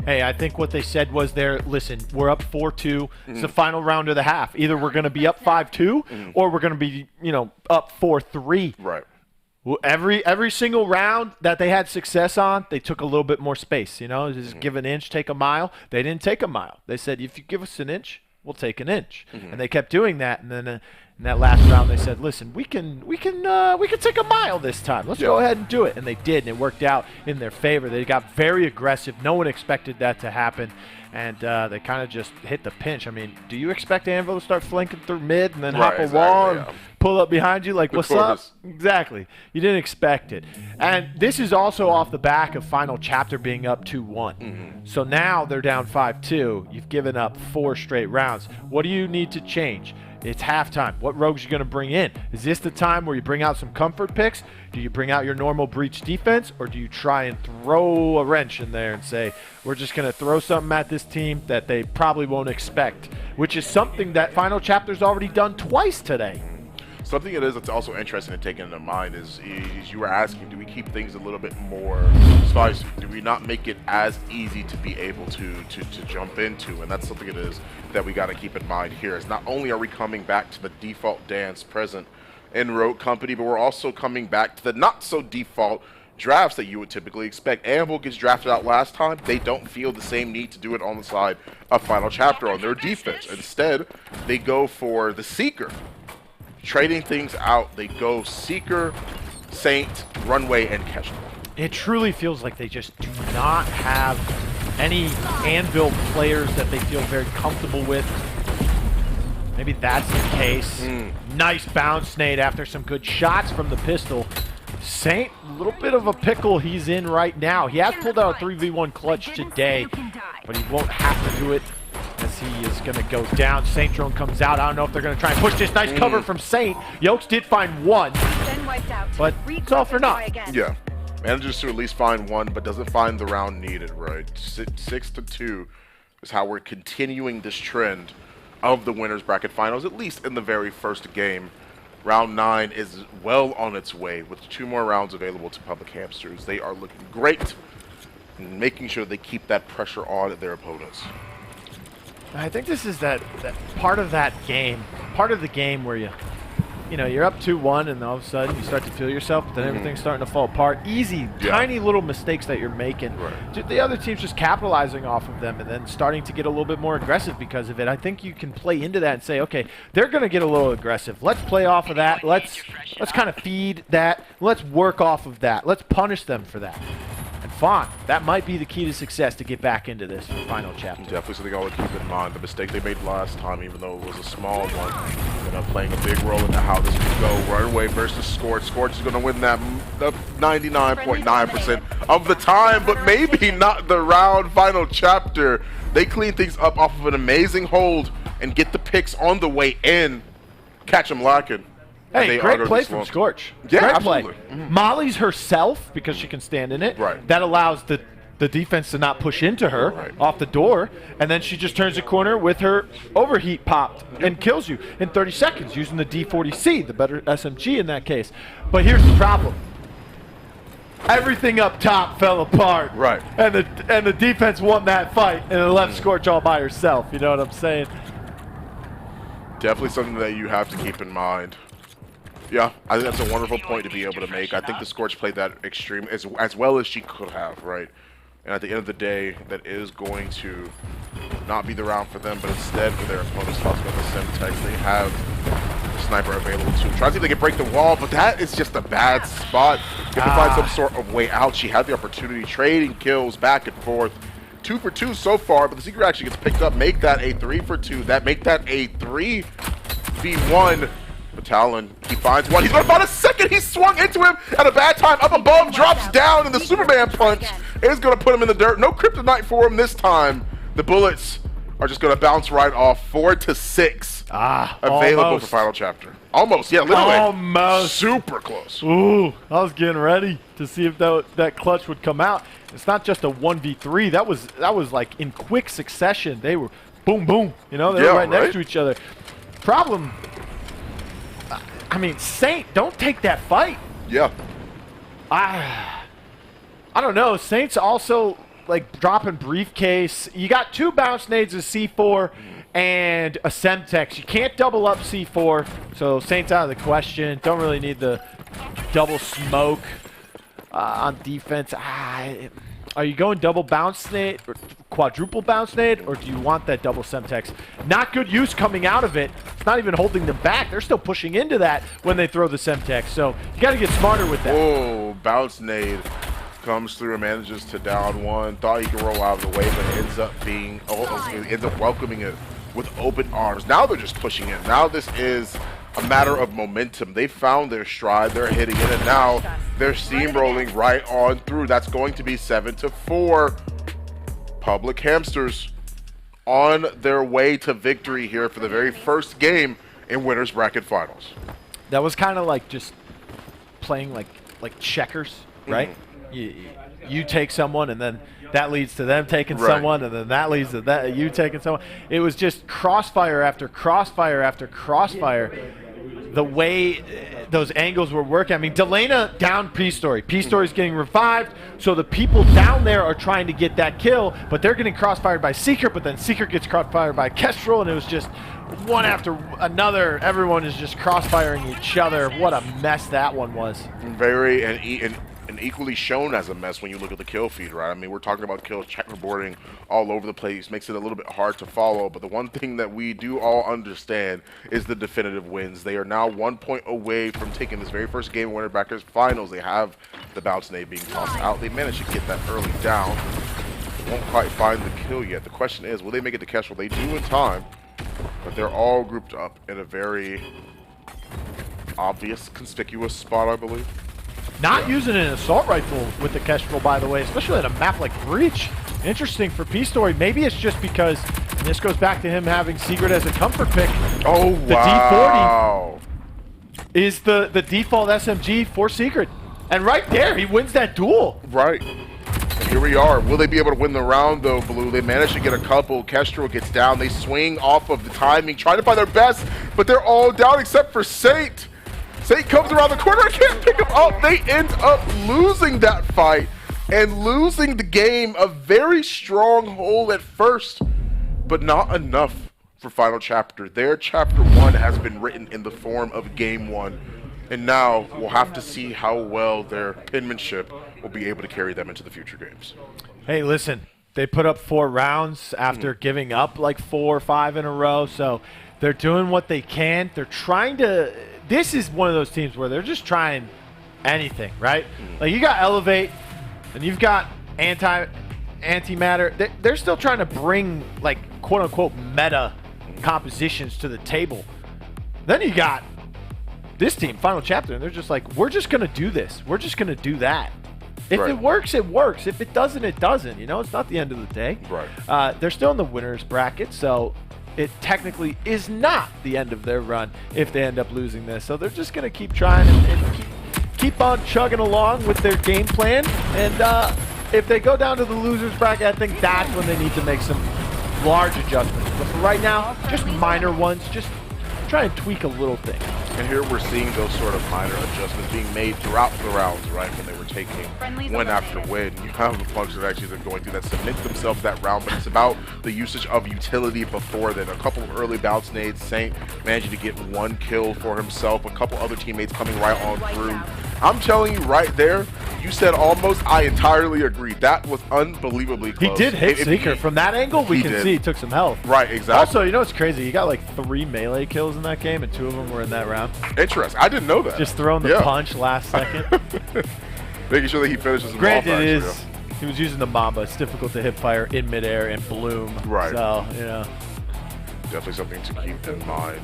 [SPEAKER 5] Hey, I think what they said was listen, we're up 4-2. It's the final round of the half. Either we're going to be up 5-2 or we're going to be, up 4-3.
[SPEAKER 4] Right.
[SPEAKER 5] Well, every single round that they had success on, they took a little bit more space, just give an inch, take a mile. They didn't take a mile. They said, if you give us an inch, we'll take an inch. And they kept doing that. And then in that last round, they said, listen, we can take a mile this time. Let's go ahead and do it. And they did, and it worked out in their favor. They got very aggressive. No one expected that to happen. And they kind of just hit the pinch. I mean, do you expect Anvil to start flanking through mid and then hop a wall and pull up behind you like, what's up? Exactly. You didn't expect it. And this is also off the back of Final Chapter being up 2-1. So now they're down 5-2. You've given up 4 straight rounds. What do you need to change? It's halftime. What rogues are you going to bring in? Is this the time where you bring out some comfort picks? Do you bring out your normal breach defense? Or do you try and throw a wrench in there and say, we're just going to throw something at this team that they probably won't expect? Which is something that Final Chapter's already done twice today.
[SPEAKER 4] Something it is that's also interesting to take into mind is you were asking, do we keep things a little bit more spicy? Do we not make it as easy to be able to jump into? And that's something it is that we got to keep in mind here. Is not only are we coming back to the default dance present in Rogue Company, but we're also coming back to the not so default drafts that you would typically expect. Anvil gets drafted out last time. They don't feel the same need to do it on the side of Final Chapter on their defense. Instead, they go for the Seeker. Trading things out, they go Seeker, Saint, Runway, and Catch.
[SPEAKER 5] It truly feels like they just do not have any Anvil players that they feel very comfortable with. Maybe that's the case. Nice bounce, Nate, after some good shots from the pistol. Saint, a little bit of a pickle he's in right now. He has pulled out a 3v1 clutch today, but he won't have to do it as he is going to go down. Saint drone comes out. I don't know if they're going to try and push this. Nice cover from Saint. Yokes did find one, but it's all for naught.
[SPEAKER 4] Yeah. Manages to at least find one, but doesn't find the round needed, right? 6-2 is how we're continuing this trend of the winners bracket finals, at least in the very first game. Round 9 is well on its way with 2 more rounds available to Public Hamsters. They are looking great and making sure they keep that pressure on their opponents.
[SPEAKER 5] I think this is that part of that game, part of the game where you're up 2-1 and all of a sudden you start to feel yourself, but then everything's starting to fall apart. Easy, tiny little mistakes that you're making. Right. The other team's just capitalizing off of them and then starting to get a little bit more aggressive because of it. I think you can play into that and say, okay, they're going to get a little aggressive. Let's play off of that. Let's kind of feed that. Let's work off of that. Let's punish them for that. And Fawn, that might be the key to success to get back into this Final Chapter.
[SPEAKER 4] Definitely something I would keep in mind. The mistake they made last time, even though it was a small one, ended up playing a big role into how this could go. Runway versus Scorch. Scorch is going to win that 99.9% of the time, but maybe not the round. Final Chapter. They clean things up off of an amazing hold and get the picks on the way in. Catch them lacking.
[SPEAKER 5] Hey, great play from Scorch.
[SPEAKER 4] Yeah,
[SPEAKER 5] great
[SPEAKER 4] absolutely.
[SPEAKER 5] Play. Molly's herself because she can stand in it.
[SPEAKER 4] Right.
[SPEAKER 5] That allows the the defense to not push into her
[SPEAKER 4] Right.
[SPEAKER 5] off the door, and then she just turns the corner with her overheat popped and kills you in 30 seconds using the D40C, the better SMG in that case. But here's the problem. Everything up top fell apart.
[SPEAKER 4] Right.
[SPEAKER 5] And the defense won that fight and it left Scorch all by herself. You know what I'm saying?
[SPEAKER 4] Definitely something that you have to keep in mind. Yeah, I think that's a wonderful point to be able to make. I think the Scorch played that extreme as well as she could have, right? And at the end of the day, that is going to not be the round for them, but instead for their opponents, talks about the Semtex, they have the sniper available too. Try to see if they can break the wall, but that is just a bad spot. You have to find some sort of way out. She had the opportunity, trading kills back and forth. 2 for 2 so far, but the secret actually gets picked up. Make that a 3 for 2. That make that a 3v1. But Talon, he finds one. He's going to find a second. He swung into him at a bad time. Up above, drops down, and the Superman punch is going to put him in the dirt. No kryptonite for him this time. The bullets are just going to bounce right off. 4 to 6 available
[SPEAKER 5] almost.
[SPEAKER 4] for final chapter. Almost, yeah, literally.
[SPEAKER 5] Almost.
[SPEAKER 4] Super close.
[SPEAKER 5] Ooh, I was getting ready to see if that clutch would come out. It's not just a 1v3. That was like in quick succession. They were boom, boom. You know, they were right next to each other. Problem, I mean, Saint, don't take that fight.
[SPEAKER 4] Yeah.
[SPEAKER 5] I don't know. Saint's also like dropping briefcase. You got 2 bounce nades of C4 and a Semtex. You can't double up C4, so Saint's out of the question. Don't really need the double smoke on defense. Are you going double bounce nade or quadruple bounce nade, or do you want that double Semtex? Not good use coming out of it. It's not even holding them back. They're still pushing into that when they throw the Semtex. So you got to get smarter with that.
[SPEAKER 4] Oh, bounce nade comes through and manages to down one. Thought he could roll out of the way, but ends up being ends up welcoming it with open arms. Now they're just pushing in. Now this is a matter of momentum. They found their stride. They're hitting it, and now they're steamrolling right on through. That's going to be 7 to 4. Public Hamsters on their way to victory here for the very first game in Winners Bracket Finals.
[SPEAKER 5] That was kind of like just playing like checkers, right? You take someone, and then that leads to them taking someone, and then that leads to that you taking someone. It was just crossfire after crossfire after crossfire. The way those angles were working. I mean, Delana down P-Story. P-Story's getting revived, so the people down there are trying to get that kill, but they're getting crossfired by Secret, but then Secret gets crossfired by Kestrel, and it was just one after another. Everyone is just crossfiring each other. What a mess that one was.
[SPEAKER 4] Very and equally shown as a mess when you look at the kill feed, right? I mean, we're talking about kills checkerboarding all over the place, makes it a little bit hard to follow, but the one thing that we do all understand is the definitive wins. They are now 1 point away from taking this very first game in Winner Bracket Finals. They have the bounce nade being tossed out. They managed to get that early down. They won't quite find the kill yet. The question is, will they make it to Kestrel? They do in time, but they're all grouped up in a very obvious, conspicuous spot, I believe.
[SPEAKER 5] Not using an assault rifle with the Kestrel, by the way, especially on a map like Breach. Interesting for P-Story. Maybe it's just because, and this goes back to him having Secret as a comfort pick.
[SPEAKER 4] Oh,
[SPEAKER 5] the
[SPEAKER 4] wow.
[SPEAKER 5] D40 is the default SMG for Secret. And right there, he wins that duel.
[SPEAKER 4] Right. And here we are. Will they be able to win the round, though, Blue? They managed to get a couple. Kestrel gets down. They swing off of the timing, trying to find their best, but they're all down except for Saint. Saint comes around the corner. I can't pick him up. They end up losing that fight and losing the game. A very strong hold at first, but not enough for final chapter. Their chapter 1 has been written in the form of game 1. And now we'll have to see how well their penmanship will be able to carry them into the future games.
[SPEAKER 5] Hey, listen, they put up 4 rounds after giving up like 4 or 5 in a row. So they're doing what they can. They're trying to... This is one of those teams where they're just trying anything, right? Like you got Elevate, and you've got Antimatter. They're still trying to bring like quote unquote meta compositions to the table. Then you got this team, Final Chapter, and they're just like, we're just gonna do this. We're just gonna do that. If it works, it works. If it doesn't, it doesn't. You know, it's not the end of the day.
[SPEAKER 4] Right.
[SPEAKER 5] They're still in the winners bracket, so it technically is not the end of their run if they end up losing this. So they're just going to keep trying and keep on chugging along with their game plan. And if they go down to the losers bracket, I think that's when they need to make some large adjustments. But for right now, just minor ones. Just try and tweak a little thing.
[SPEAKER 4] And here we're seeing those sort of minor adjustments being made throughout the rounds, right? When they were taking win after win. You have a bunch of actually that are going through that submit themselves that round, but it's about the usage of utility before then. A couple of early bounce nades, Saint managing to get 1 kill for himself, a couple other teammates coming right on through. I'm telling you right there, you said almost, I entirely agree. That was unbelievably close.
[SPEAKER 5] He did hit Seeker. From that angle, we can see he took some health.
[SPEAKER 4] Right, exactly.
[SPEAKER 5] Also, you know what's crazy? He got like 3 melee kills in that game, and 2 of them were in that round.
[SPEAKER 4] Interesting. I didn't know that.
[SPEAKER 5] Just throwing the punch last second.
[SPEAKER 4] Making sure that he finishes him
[SPEAKER 5] Granted,
[SPEAKER 4] off,
[SPEAKER 5] it is, he was using the Mamba. It's difficult to hip fire in midair and bloom.
[SPEAKER 4] Right.
[SPEAKER 5] So, you know.
[SPEAKER 4] Definitely something to keep in mind.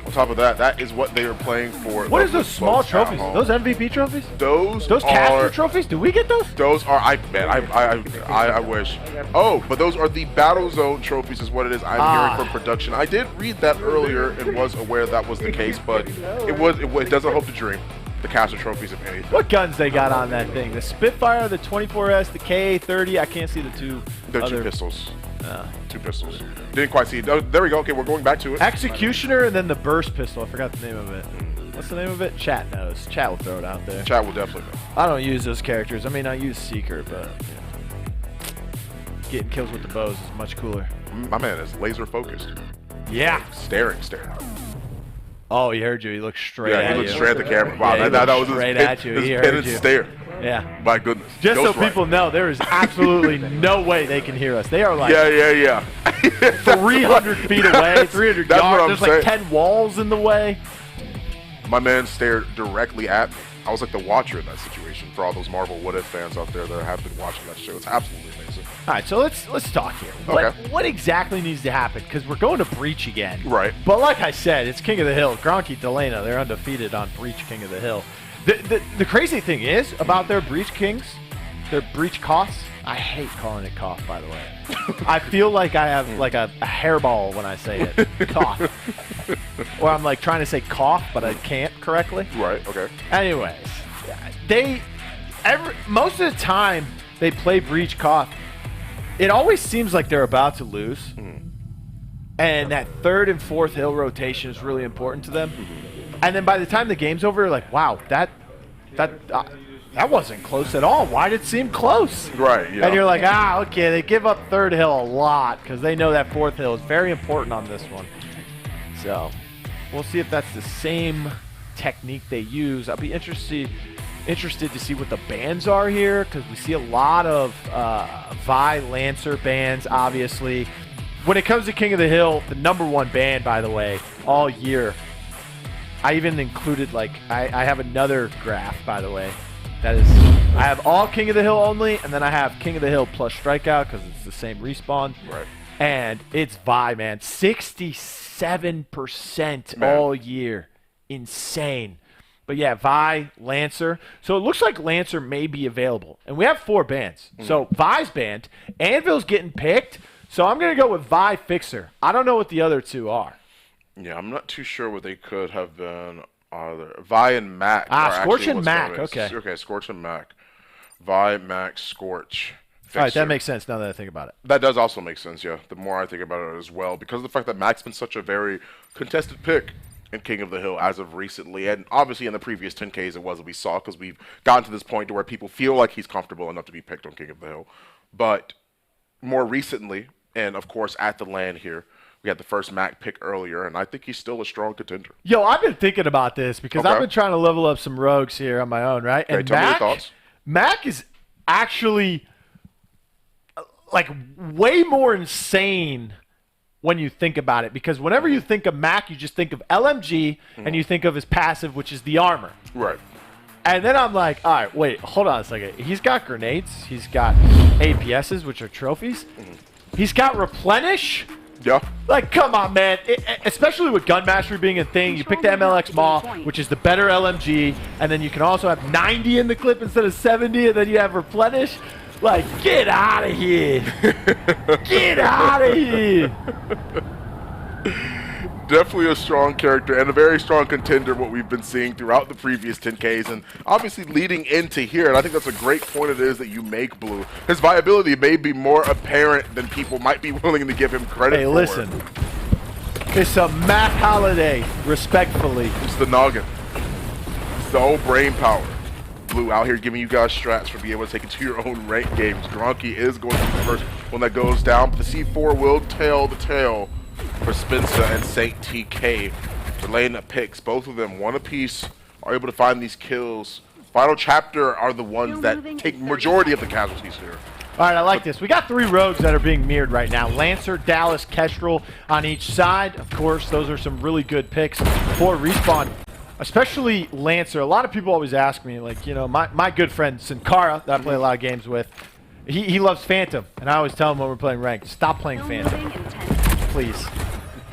[SPEAKER 4] On top of that, that is what they are playing for.
[SPEAKER 5] What is those small trophies? Those MVP trophies?
[SPEAKER 4] Those
[SPEAKER 5] caster trophies? Do we get those?
[SPEAKER 4] Those are, I wish. Oh, but those are the Battle Zone trophies is what it is I'm hearing from production. I did read that earlier and was aware that was the case, but it doesn't hope to dream. The caster trophies, if anything.
[SPEAKER 5] What guns they got on that thing? The Spitfire, the 24S, the KA-30. I can't see the 2
[SPEAKER 4] They're 2 pistols. 2 pistols. Didn't quite see it. Oh, there we go. Okay, we're going back to it.
[SPEAKER 5] Executioner and then the burst pistol. I forgot the name of it. What's the name of it? Chat knows. Chat will throw it out there.
[SPEAKER 4] Chat will definitely know.
[SPEAKER 5] I don't use those characters. I mean, I use Seeker, but you know, getting kills with the bows is much cooler.
[SPEAKER 4] My man is laser focused.
[SPEAKER 5] Yeah.
[SPEAKER 4] Staring.
[SPEAKER 5] Oh, he heard you. He looked straight at you.
[SPEAKER 4] Yeah, he looked straight at the camera. Wow,
[SPEAKER 5] yeah,
[SPEAKER 4] that was
[SPEAKER 5] straight at you.
[SPEAKER 4] His
[SPEAKER 5] He
[SPEAKER 4] pin
[SPEAKER 5] heard
[SPEAKER 4] and
[SPEAKER 5] you.
[SPEAKER 4] stare.
[SPEAKER 5] Yeah.
[SPEAKER 4] My goodness.
[SPEAKER 5] Just so people know, there is absolutely no way they can hear us. They are like 300 feet away, 300 yards. There's like 10 walls in the way.
[SPEAKER 4] My man stared directly at me. I was like the watcher in that situation for all those Marvel What If fans out there that have been watching that show. It's absolutely amazing.
[SPEAKER 5] All right, so let's talk here.
[SPEAKER 4] Okay.
[SPEAKER 5] What exactly needs to happen? Because we're going to Breach again.
[SPEAKER 4] Right.
[SPEAKER 5] But like I said, it's King of the Hill. Gronky Delana, they're undefeated on Breach King of the Hill. The crazy thing is about their Breach Kings, their Breach costs. I hate calling it cough, by the way. I feel like I have like a hairball when I say it. Cough. Or I'm like trying to say cough, but I can't correctly.
[SPEAKER 4] Right, okay.
[SPEAKER 5] Anyways, most of the time they play Breach cough, it always seems like they're about to lose. And that 3rd and 4th hill rotation is really important to them. And then by the time the game's over, you're like, wow, that wasn't close at all. Why did it seem close?
[SPEAKER 4] Right, yeah.
[SPEAKER 5] And you're like, okay, they give up 3rd hill a lot because they know that 4th hill is very important on this one. So we'll see if that's the same technique they use. I'll be interested to see what the bans are here because we see a lot of Vi Lancer bans, obviously. When it comes to King of the Hill, the #1 ban, by the way, all year. I even included, like, I have another graph, by the way. That is, I have all King of the Hill only, and then I have King of the Hill plus Strikeout because it's the same respawn.
[SPEAKER 4] Right.
[SPEAKER 5] And it's Vi, man. 67% all year. Insane. But yeah, Vi, Lancer. So it looks like Lancer may be available. And we have 4 bans. So Vi's banned. Anvil's getting picked. So I'm going to go with Vi Fixer. I don't know what the other 2 are.
[SPEAKER 4] Yeah, I'm not too sure what they could have been either. Vi and Mac.
[SPEAKER 5] Scorch and Mac. Okay.
[SPEAKER 4] Okay, Scorch and Mac. Vi, Mac, Scorch. Fixer.
[SPEAKER 5] All right, that makes sense now that I think about it.
[SPEAKER 4] That does also make sense, yeah. The more I think about it as well, because of the fact that Mac's been such a very contested pick in King of the Hill as of recently, and obviously in the previous 10Ks it was that we saw because we've gotten to this point to where people feel like he's comfortable enough to be picked on King of the Hill. But more recently, and of course at the LAN here, we had the first Mac pick earlier, and I think he's still a strong contender.
[SPEAKER 5] Yo, I've been thinking about this because I've been trying to level up some rogues here on my own, right?
[SPEAKER 4] Okay,
[SPEAKER 5] and
[SPEAKER 4] tell me your thoughts.
[SPEAKER 5] Mac is actually like way more insane when you think about it, because whenever you think of Mac, you just think of LMG and you think of his passive, which is the armor.
[SPEAKER 4] Right.
[SPEAKER 5] And then I'm like, all right, wait, hold on a second. He's got grenades. He's got APSs, which are trophies. He's got replenish.
[SPEAKER 4] Yeah.
[SPEAKER 5] Like, come on, man. Especially with Gun Mastery being a thing, you pick the MLX Maw, which is the better LMG, and then you can also have 90 in the clip instead of 70, and then you have replenish. Like, get out of here. Get out of here.
[SPEAKER 4] Definitely a strong character and a very strong contender, what we've been seeing throughout the previous 10Ks and obviously leading into here. And I think that's a great point it is that you make, Blue. His viability may be more apparent than people might be willing to give him credit for.
[SPEAKER 5] Hey, listen. It's a Matt Holiday, respectfully.
[SPEAKER 4] It's the noggin. It's the old brain power. Blue out here giving you guys strats for being able to take it to your own ranked games. Gronky is going to be the first one that goes down, but the C4 will tail the tail for Spencer and Saint TK. They're laying the picks. Both of them, one apiece, are able to find these kills. Final Chapter are the ones that take majority of the casualties here.
[SPEAKER 5] All right, I like this. We got 3 rogues that are being mirrored right now. Lancer, Dallas, Kestrel on each side. Of course, those are some really good picks for Respawn. Especially Lancer. A lot of people always ask me, like, you know, my good friend Sankara, that I play a lot of games with, he loves Phantom. And I always tell him when we're playing ranked, stop playing Phantom. Please.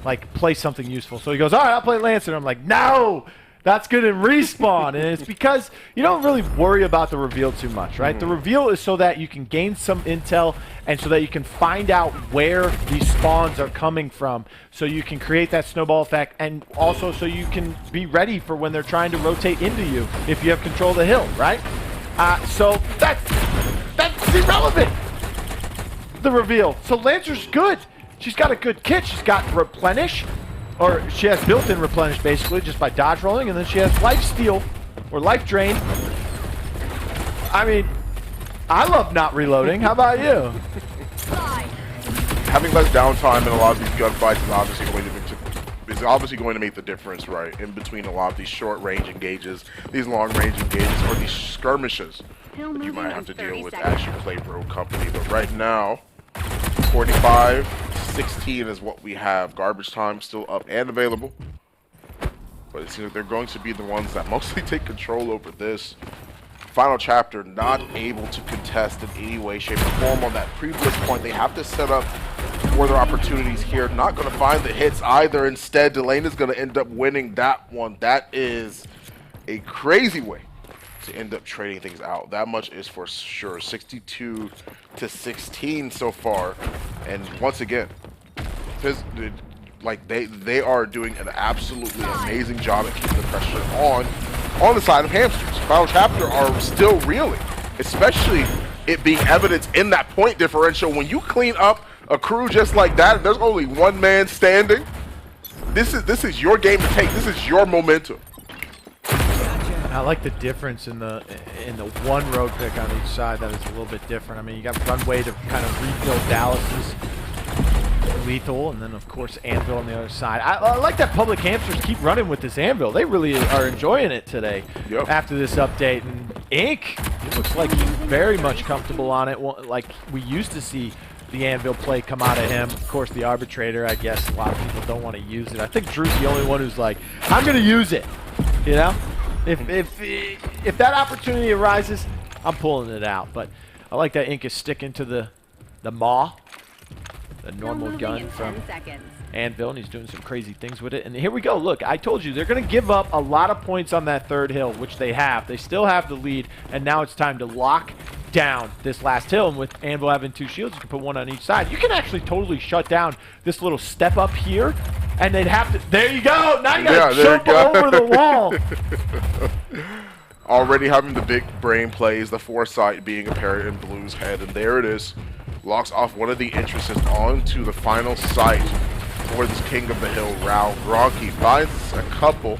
[SPEAKER 5] Like, play something useful. So he goes, all right, I'll play Lancer. And I'm like, no! That's good in Respawn. And it's because you don't really worry about the reveal too much, right? The reveal is so that you can gain some intel and so that you can find out where these spawns are coming from, so you can create that snowball effect, and also so you can be ready for when they're trying to rotate into you if you have control of the hill, right? So that's irrelevant, the reveal. So Lancer's good. She's got a good kit. She's got Replenish. Or she has built-in replenish, basically, just by dodge rolling, and then she has life steal, or life drain. I mean, I love not reloading. How about you?
[SPEAKER 4] Having less downtime in a lot of these gunfights is obviously going to make the difference, right? In between a lot of these short-range engages, these long-range engages, or these skirmishes that you might have to deal with as you play Rogue Company. But right now, 45-16 is what we have. Garbage time still up and available. But it seems like they're going to be the ones that mostly take control over this. Final Chapter not able to contest in any way, shape, or form on that previous point. They have to set up further opportunities here. Not going to find the hits either. Instead, Delane is going to end up winning that one. That is a crazy way to end up trading things out. That much is for sure. 62-16 so far. And once again, like they are doing an absolutely amazing job at keeping the pressure on the side of Hamsters. Final Chapter are still reeling, especially it being evidence in that point differential. When you clean up a crew just like that, and there's only one man standing, this is your game to take. This is your momentum.
[SPEAKER 5] I like the difference in the one road pick on each side. That is a little bit different. I mean, you got Runway to kind of refill Dallas's lethal, and then of course Anvil on the other side. I like that Public Hamsters keep running with this Anvil. They really are enjoying it today. After this update. And Ink, it looks like he's very much comfortable on it, like we used to see the Anvil play come out of him. Of course, the Arbitrator, I guess a lot of people don't want to use it. I think Drew's the only one who's like, I'm going to use it, you know? If that opportunity arises, I'm pulling it out. But I like that Ink is sticking to the Maw, the normal gun from Anvil, and he's doing some crazy things with it. And here we go. Look, I told you, they're going to give up a lot of points on that third hill, which they have. They still have the lead, and now it's time to lock down this last hill. And with Anvil having 2 shields, you can put one on each side. You can actually totally shut down this little step up here, and they'd have to... There you go! Now you got to jump over the wall.
[SPEAKER 4] Already having the big brain plays, the foresight being apparent in Blue's head, and there it is. Locks off one of the entrances onto the final site for this King of the Hill round. Gronky finds a couple,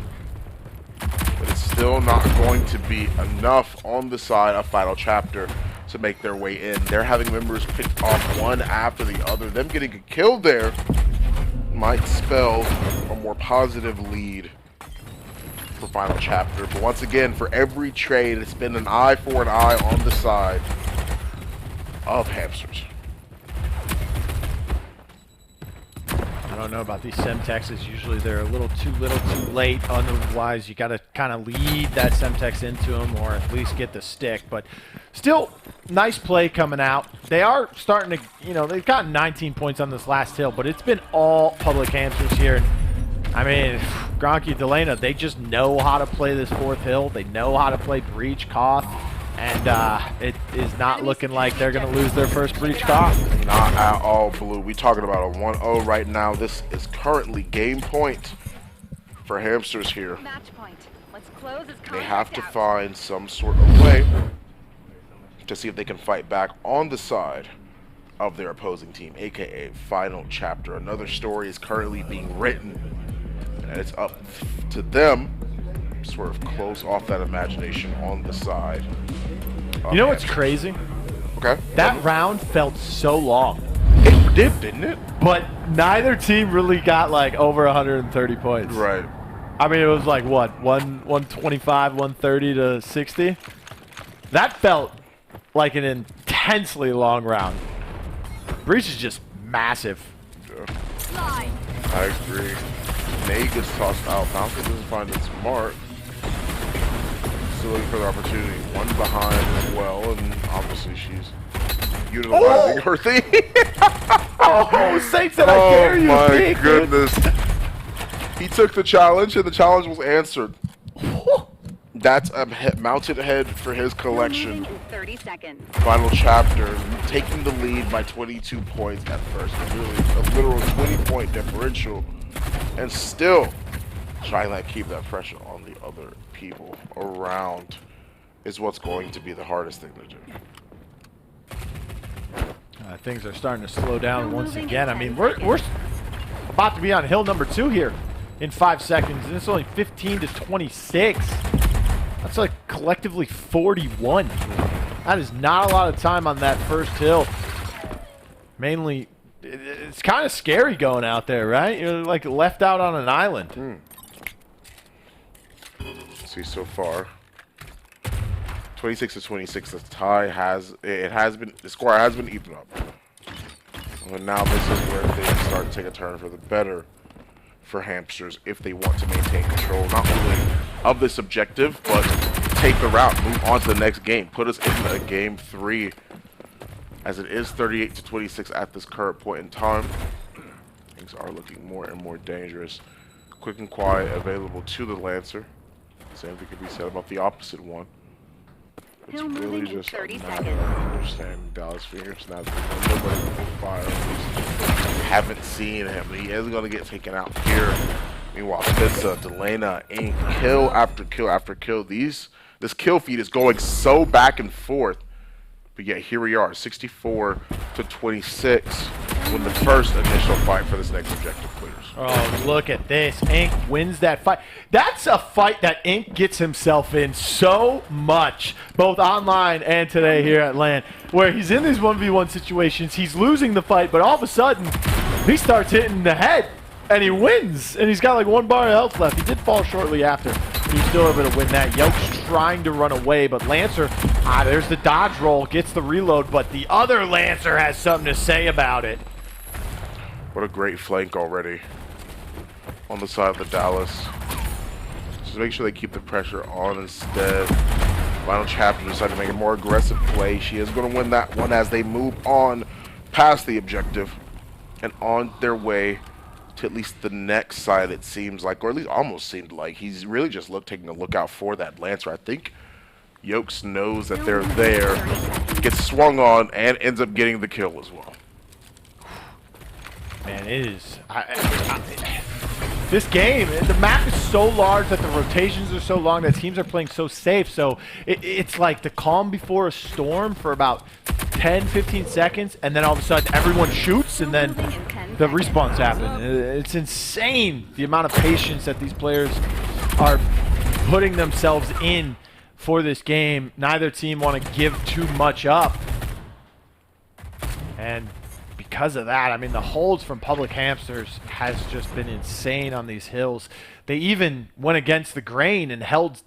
[SPEAKER 4] but it's still not going to be enough on the side of Final Chapter to make their way in. They're having members picked off one after the other. Them getting killed there might spell a more positive lead for Final Chapter. But once again, for every trade, it's been an eye for an eye on the side of Hamsters.
[SPEAKER 5] I don't know about these Semtexes. Usually they're a little too late. Otherwise, you got to kind of lead that Semtex into them, or at least get the stick. But still, nice play coming out. They are starting to, you know, they've gotten 19 points on this last hill, but it's been all Public Hamsters here. I mean, Gronky, Delana, they just know how to play this fourth hill. They know how to play Breach, Koth, And it is not looking like they're going to lose their first breach comp.
[SPEAKER 4] Not at all, Blue. We talking about a 1-0 right now. This is currently game point for Hamsters here.
[SPEAKER 6] Match point. Let's close this
[SPEAKER 4] They have to
[SPEAKER 6] out.
[SPEAKER 4] find some sort of way to see if they can fight back on the side of their opposing team, aka final chapter. Another story is currently being written, and it's up to them to sort of close off that imagination on the side.
[SPEAKER 5] You know what's crazy?
[SPEAKER 4] Okay.
[SPEAKER 5] That round felt so long,
[SPEAKER 4] It did, didn't it?
[SPEAKER 5] but neither team really got like over 130 points.
[SPEAKER 4] Right.
[SPEAKER 5] I mean, it was like what, 125, 130 to 60. That felt like an intensely long round. Breach is just massive.
[SPEAKER 4] Yeah. I agree. Nate gets tossed out. Bouncer doesn't find it smart. Still looking for the opportunity. One behind as well, and obviously she's utilizing her thing.
[SPEAKER 5] Oh, Saints that I dare you,
[SPEAKER 4] my
[SPEAKER 5] big, dude.
[SPEAKER 4] goodness. He took the challenge, and the challenge was answered. That's a mounted head for his collection.
[SPEAKER 6] 30 seconds.
[SPEAKER 4] Final chapter, taking the lead by 22 points at first. Really, a literal 20-point differential. And still trying to keep that pressure on the other people around is what's going to be the hardest thing to do.
[SPEAKER 5] Things are starting to slow down once again. I mean, we're about to be on hill number 2 here in 5 seconds, and it's only 15 to 26. That's like collectively 41. That is not a lot of time on that first hill. Mainly, it's kind of scary going out there, right? You're like left out on an island.
[SPEAKER 4] See so far, 26 to 26. The tie the score has been evened up. And now this is where things start to take a turn for the better for Hamsters if they want to maintain control not only of this objective, but take the route, move on to the next game, put us in a game 3, as it is 38 to 26 at this current point in time. Things are looking more and more dangerous. Quick and quiet available to the Lancer. Same thing could be said about the opposite one. It's
[SPEAKER 6] Hill
[SPEAKER 4] really
[SPEAKER 6] moving in
[SPEAKER 4] just
[SPEAKER 6] 30
[SPEAKER 4] a matter
[SPEAKER 6] seconds.
[SPEAKER 4] of understanding Dallas Fingers now. Nobody will fire. We haven't seen him. He is going to get taken out here. Meanwhile, Pizza, Delana, Ink, kill after kill after kill. This kill feed is going so back and forth. But yet here we are, 64 to 26, when the first initial fight for this next objective clears.
[SPEAKER 5] Oh, look at this. Ink wins that fight. That's a fight that Ink gets himself in so much, both online and today here at LAN, where he's in these 1v1 situations. He's losing the fight, but all of a sudden, he starts hitting the head, and he wins. And he's got like 1 bar of health left. He did fall shortly after. He's still able to win that. Yoke's trying to run away, but Lancer, there's the dodge roll, gets the reload, but the other Lancer has something to say about it.
[SPEAKER 4] What a great flank already on the side of the Dallas. Just make sure they keep the pressure on instead. Final chapter decided to make a more aggressive play. She is going to win that one as they move on past the objective and on their way to at least the next side, it seems like, or at least almost seemed like. He's really just taking a look out for that Lancer. I think Yokes knows that they're there, gets swung on, and ends up getting the kill as well.
[SPEAKER 5] Man, it is. This game, the map is so large that the rotations are so long that teams are playing so safe. So it's like the calm before a storm for about 10, 15 seconds, and then all of a sudden everyone shoots, and then the respawns happen. It's insane the amount of patience that these players are putting themselves in for this game. Neither team want to give too much up. And because of that, I mean, the holds from Public Hamsters has just been insane on these hills. They even went against the grain and held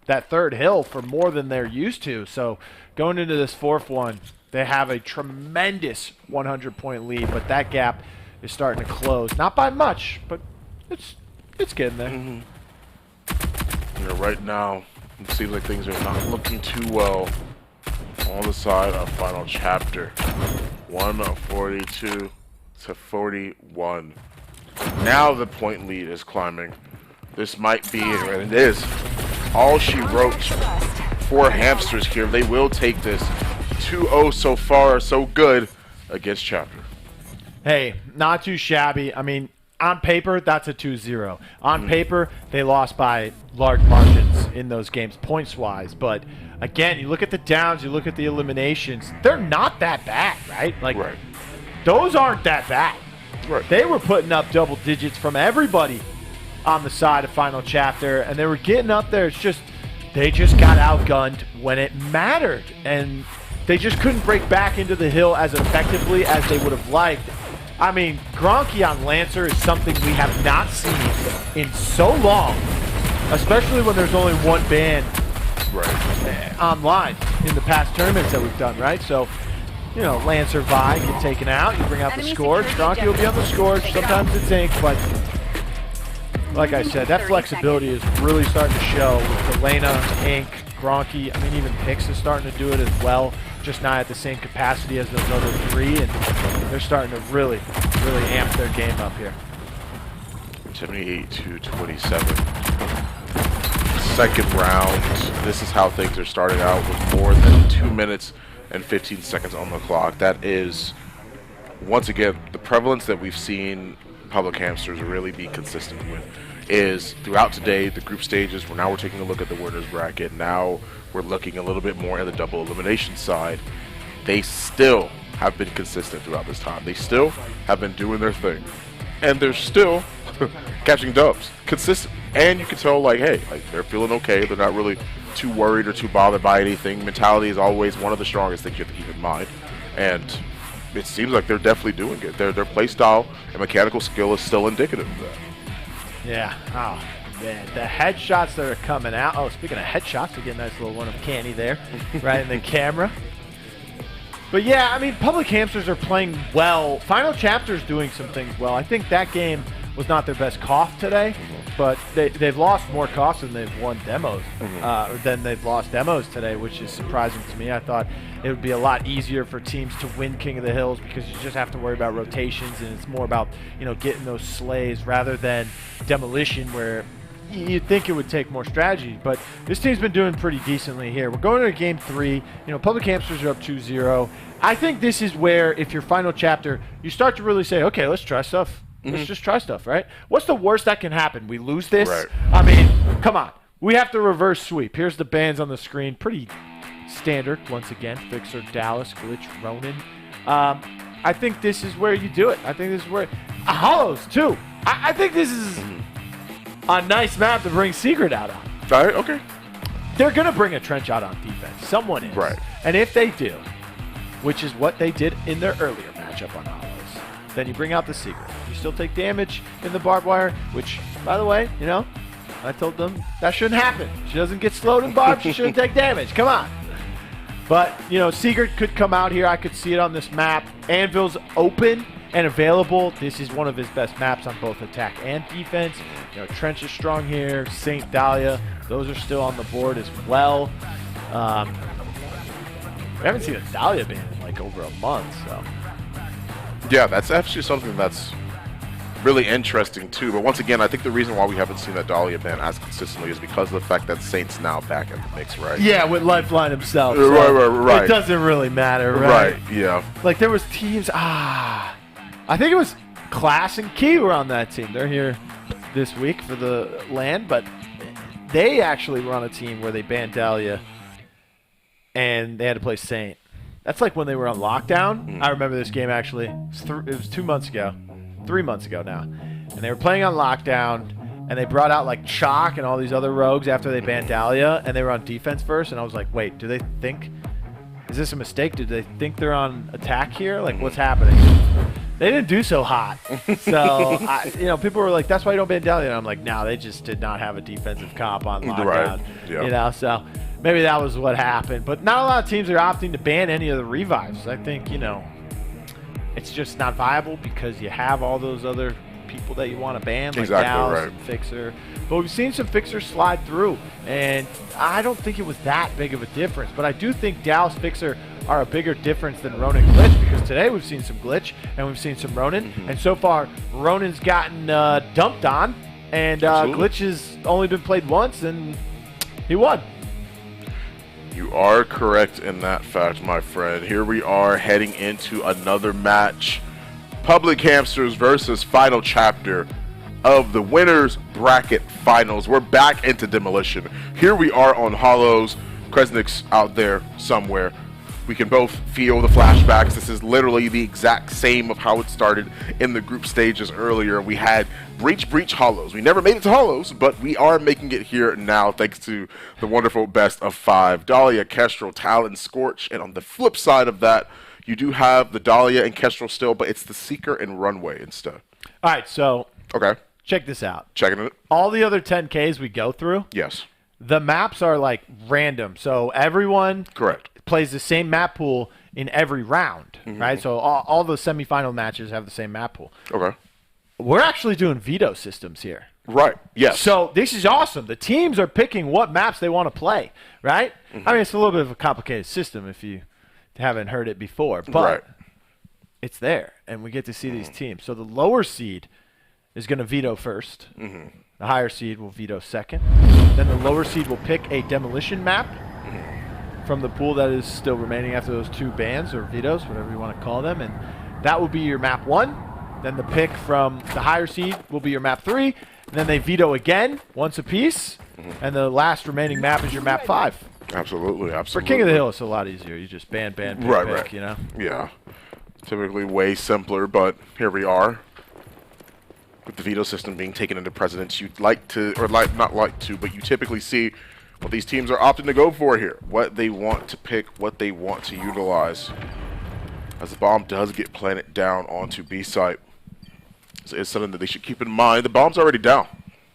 [SPEAKER 5] that third hill for more than they're used to. So going into this fourth one, they have a tremendous 100-point lead, but that gap is starting to close. Not by much, but it's getting there.
[SPEAKER 4] Yeah, right now, it seems like things are not looking too well on the side of final chapter. 142 to 41. Now the point lead is climbing. This might be, and it is, all she wrote for Hamsters here. They will take this 2-0 so far, so good against Chapter.
[SPEAKER 5] Hey, not too shabby. I mean, on paper, that's a 2-0. On paper, they lost by large margins in those games, points-wise. But, again, you look at the downs, you look at the eliminations, they're not that bad, right? Like, those aren't that bad.
[SPEAKER 4] Right.
[SPEAKER 5] They were putting up double digits from everybody on the side of Final Chapter, and they were getting up there. It's just they just got outgunned when it mattered, and they just couldn't break back into the hill as effectively as they would have liked. I mean, Gronky on Lancer is something we have not seen in so long, especially when there's only one ban online in the past tournaments that we've done, right? So, you know, Lancer Vi get taken out, you bring out the scourge, Gronky will be on the scourge, sometimes it's Ink, but like I said, that flexibility is really starting to show with Elena, Ink, Gronky. I mean, even Pix is starting to do it as well, just not at the same capacity as those other three, and they're starting to really amp their game up here.
[SPEAKER 4] 78-27. Second round. This is how things are starting out with more than 2 minutes and 15 seconds on the clock. That is, once again, the prevalence that we've seen Public Hamsters really be consistent with is throughout today, the group stages, now we're taking a look at the winners bracket. Now we're looking a little bit more at the double elimination side. They still have been consistent throughout this time. They still have been doing their thing. And they're still catching dubs. Consistent. And you can tell, like, hey, like, they're feeling okay. They're not really too worried or too bothered by anything. Mentality is always one of the strongest things you have to keep in mind. And it seems like they're definitely doing it. Their play style and mechanical skill is still indicative of that.
[SPEAKER 5] Yeah. Oh, man. The headshots that are coming out. Oh, speaking of headshots, we get a nice little one of Canny there, right in the camera. But yeah, I mean, Public Hamsters are playing well. Final Chapter's doing some things well. I think that game was not their best cough today, but they've lost more coughs than they've won demos, than they've lost demos today, which is surprising to me. I thought it would be a lot easier for teams to win King of the Hills because you just have to worry about rotations, and it's more about, you know, getting those slays rather than demolition, where you'd think it would take more strategy. But this team's been doing pretty decently here. We're going into game 3. You know, Public Hamsters are up 2-0. I think this is where, if you're Final Chapter, you start to really say, okay, let's try stuff. Let's just try stuff, right? What's the worst that can happen? We lose this?
[SPEAKER 4] Right.
[SPEAKER 5] I mean, come on. We have to reverse sweep. Here's the bans on the screen. Pretty standard, once again. Fixer, Dallas, Glitch, Ronin. I think this is where you do it. I think this is where... Hollows, too. I think this is a nice map to bring Secret out on.
[SPEAKER 4] All right, okay.
[SPEAKER 5] They're going to bring a trench out on defense. Someone is.
[SPEAKER 4] Right.
[SPEAKER 5] And if they do, which is what they did in their earlier matchup on Hollows, then you bring out the Secret. You still take damage in the barbed wire, which, by the way, you know, I told them that shouldn't happen. She doesn't get slowed in barbed, she shouldn't take damage. Come on. But, you know, Secret could come out here. I could see it on this map. Anvil's open and available. This is one of his best maps on both attack and defense. You know, Trench is strong here. St. Dahlia, those are still on the board as well. We haven't seen a Dahlia ban in like over a month, so.
[SPEAKER 4] Yeah, that's actually something that's really interesting too. But once again, I think the reason why we haven't seen that Dahlia ban as consistently is because of the fact that Saint's now back in the mix, right?
[SPEAKER 5] Yeah, with Lifeline himself. So
[SPEAKER 4] right.
[SPEAKER 5] It doesn't really matter, right?
[SPEAKER 4] Right, yeah.
[SPEAKER 5] Like there was teams, I think it was Class and Key were on that team. They're here this week for the LAN, but they actually were on a team where they banned Dahlia and they had to play Saint. That's like when they were on lockdown. I remember this game actually. It was 2 months ago. 3 months ago now. And they were playing on lockdown, and they brought out like Chalk and all these other rogues after they banned Dahlia, and they were on defense first, and I was like, wait, do they think, is this a mistake? Do they think they're on attack here? Like, what's happening? They didn't do so hot. So, you know, people were like, that's why you don't ban Dahlia. And I'm like, no, they just did not have a defensive comp on lockdown.
[SPEAKER 4] Right. Yeah.
[SPEAKER 5] You know, so maybe that was what happened. But not a lot of teams are opting to ban any of the revives. I think, you know, it's just not viable because you have all those other people that you want to ban, like Dallas and Fixer. But we've seen some Fixers slide through, and I don't think it was that big of a difference. But I do think Dallas, Fixer are a bigger difference than Ronin Glitch, because today we've seen some Glitch and we've seen some Ronin, and so far Ronin's gotten dumped on, and Glitch has only been played once, and he won.
[SPEAKER 4] You are correct in that fact, my friend. Here we are heading into another match. Public Hamsters versus final chapter of the winners bracket finals. We're back into Demolition. Here we are on Hollows. Kresnik's out there somewhere. We can both feel the flashbacks. This is literally the exact same of how it started in the group stages earlier. We had Breach, Hollows. We never made it to Hollows, but we are making it here now thanks to the wonderful best of 5. Dahlia, Kestrel, Talon, Scorch, and on the flip side of that, you do have the Dahlia and Kestrel still, but it's the Seeker and Runway instead.
[SPEAKER 5] All right, so
[SPEAKER 4] Okay,
[SPEAKER 5] check this out.
[SPEAKER 4] checking it.
[SPEAKER 5] All the other 10Ks we go through,
[SPEAKER 4] Yes,
[SPEAKER 5] the maps are like random. So everyone
[SPEAKER 4] correct.
[SPEAKER 5] plays the same map pool in every round, right? So all the semifinal matches have the same map pool.
[SPEAKER 4] Okay,
[SPEAKER 5] We're actually doing veto systems here.
[SPEAKER 4] right. Yes.
[SPEAKER 5] So this is awesome. The teams are picking what maps they want to play, right? I mean, it's a little bit of a complicated system if you haven't heard it before, but
[SPEAKER 4] Right.
[SPEAKER 5] it's there, and we get to see these teams. So the lower seed is going to veto first. The higher seed will veto second. Then the lower seed will pick a demolition map from the pool that is still remaining after those 2 bans or vetoes, whatever you want to call them, and that will be your map 1. Then the pick from the higher seed will be your map 3. And then they veto again, once apiece, and the last remaining map is your map 5.
[SPEAKER 4] Absolutely,
[SPEAKER 5] For
[SPEAKER 4] absolutely.
[SPEAKER 5] King of the Hill, it's a lot easier. You just ban, pick,
[SPEAKER 4] Right.
[SPEAKER 5] you know?
[SPEAKER 4] Yeah, typically way simpler, but here we are. With the veto system being taken into precedence, you'd like to, or not like to, but you typically see what these teams are opting to go for here. What they want to pick, what they want to utilize. As the bomb does get planted down onto B site. It's something that they should keep in mind. The bomb's already down.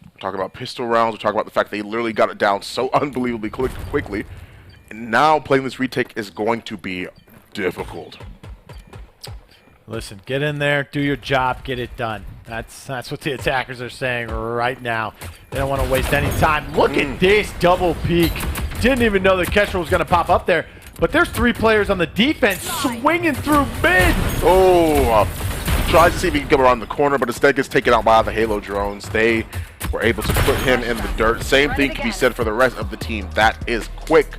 [SPEAKER 4] We're talking about pistol rounds. We're talking about the fact they literally got it down so unbelievably quickly. And now playing this retake is going to be difficult.
[SPEAKER 5] Listen, get in there, do your job, get it done. That's what the attackers are saying right now. They don't want to waste any time. Look at this double peek. Didn't even know that Kestrel was going to pop up there. But there's 3 players on the defense swinging through mid.
[SPEAKER 4] Oh, tries to see if he can come around the corner, but instead gets taken out by the Halo drones. They were able to put him in the dirt. Same thing can be said for the rest of the team. That is quick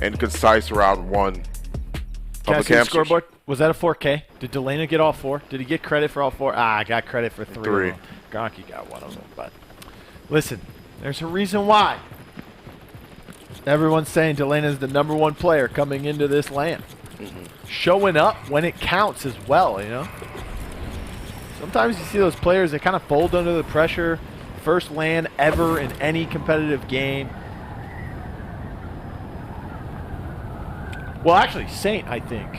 [SPEAKER 4] and concise round 1.
[SPEAKER 5] Can I
[SPEAKER 4] Public
[SPEAKER 5] see the
[SPEAKER 4] Hamsters.
[SPEAKER 5] scoreboard? Was that a 4K? Did Delana get all 4? Did he get credit for all 4? Ah, I got credit for 3.
[SPEAKER 4] 3.
[SPEAKER 5] Of them. Gronky got 1 of them. But listen, there's a reason why. Everyone's saying Delana is the #1 player coming into this LAN. Showing up when it counts as well, you know? Sometimes you see those players, they kind of fold under the pressure. First LAN ever in any competitive game. Well, actually, Saint, I think.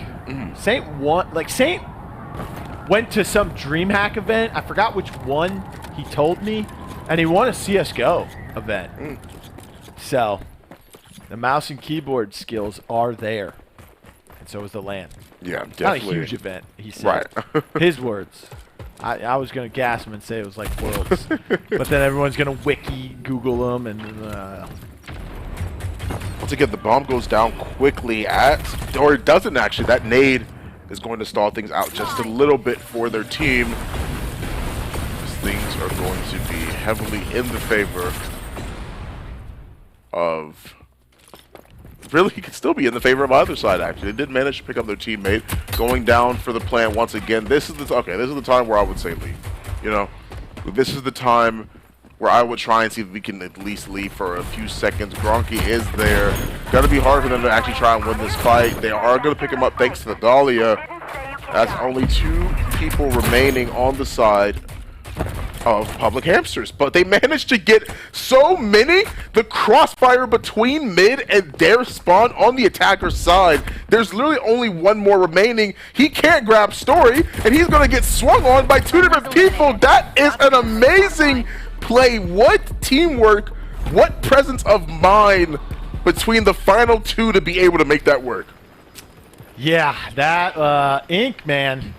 [SPEAKER 5] Saint won. Like, Saint went to some DreamHack event. I forgot which one he told me. And he won a CSGO event. So, the mouse and keyboard skills are there. And so is the LAN.
[SPEAKER 4] Yeah, definitely.
[SPEAKER 5] Not a huge event, he said.
[SPEAKER 4] Right.
[SPEAKER 5] His words. I was going to gas him and say it was like Worlds. But then everyone's going to wiki, Google them, and...
[SPEAKER 4] Once again, the bomb goes down quickly or it doesn't actually. That nade is going to stall things out just a little bit for their team. Things are going to be heavily in the favor of... Really, it could still be in the favor of either side, actually. They did manage to pick up their teammate. Going down for the plan once again. This is the time where I would say leave. You know, this is the time where I would try and see if we can at least leave for a few seconds. Gronky is there. Gonna be hard for them to actually try and win this fight. They are gonna pick him up thanks to the Dahlia. That's only 2 people remaining on the side of Public Hamsters, but they managed to get so many. The crossfire between mid and their spawn on the attacker's side. There's literally only 1 more remaining. He can't grab Story, and he's gonna get swung on by 2 different people. That is an amazing play. What teamwork, what presence of mind between the final 2 to be able to make that work.
[SPEAKER 5] Yeah, that Ink, man,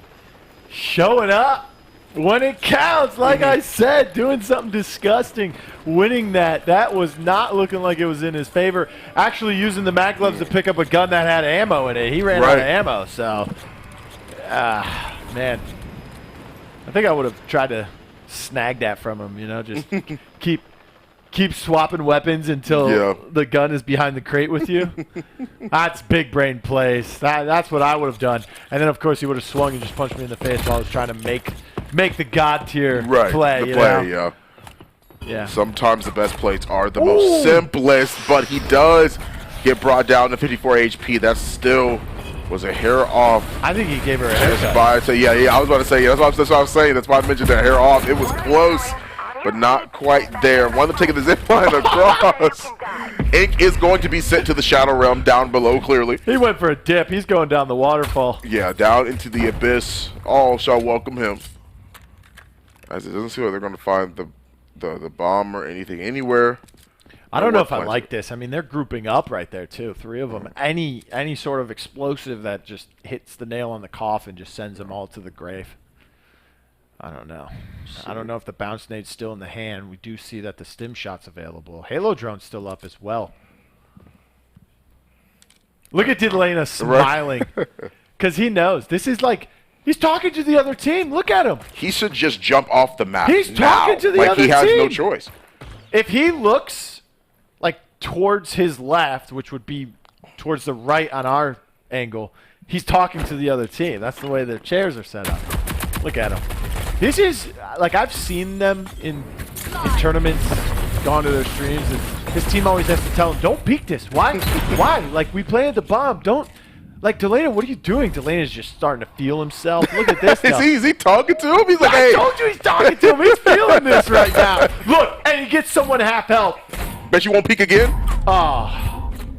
[SPEAKER 5] showing up when it counts, like I said, doing something disgusting, winning that. That was not looking like it was in his favor. Actually using the mag gloves to pick up a gun that had ammo in it. He ran out of ammo, so, man. I think I would have tried to snag that from him, you know, just keep keep swapping weapons until the gun is behind the crate with you. That's big brain plays. That's what I would have done. And then, of course, he would have swung and just punched me in the face while I was trying to make the God tier play.
[SPEAKER 4] The play, yeah. Sometimes the best plays are the most simplest, but he does get brought down to 54 HP. That still was a hair off.
[SPEAKER 5] I think he gave her a haircut.
[SPEAKER 4] I was about to say, that's what I was saying. That's why I mentioned that hair off. It was close, but not quite there. One of them taking the zip line across. Ink is going to be sent to the Shadow Realm down below, clearly.
[SPEAKER 5] He went for a dip. He's going down the waterfall.
[SPEAKER 4] Yeah, down into the abyss. All shall welcome him. As it doesn't seem like they're going to find the bomb or anything anywhere.
[SPEAKER 5] I don't know if I like this. I mean, they're grouping up right there, too. 3 of them. Any sort of explosive that just hits the nail on the coffin just sends them all to the grave. I don't know. I don't know if the bounce nade's still in the hand. We do see that the stim shot's available. Halo drone's still up as well. Look at Delana smiling. Because he knows. This is like, he's talking to the other team. Look at him.
[SPEAKER 4] He should just jump off the map.
[SPEAKER 5] He's talking to the other team.
[SPEAKER 4] Like he has no choice.
[SPEAKER 5] If he looks like towards his left, which would be towards the right on our angle, he's talking to the other team. That's the way their chairs are set up. Look at him. This is, like, I've seen them in tournaments, gone to their streams, and his team always has to tell him, don't peek this. Why? Why? Like, we planted the bomb. Don't. Like, Delana, what are you doing? Delana's just starting to feel himself. Look at this stuff.
[SPEAKER 4] Is he talking to him? He's like, hey.
[SPEAKER 5] I told you he's talking to him. He's feeling this right now. Look, and he gets someone half health.
[SPEAKER 4] Bet you won't peek again?
[SPEAKER 5] Oh.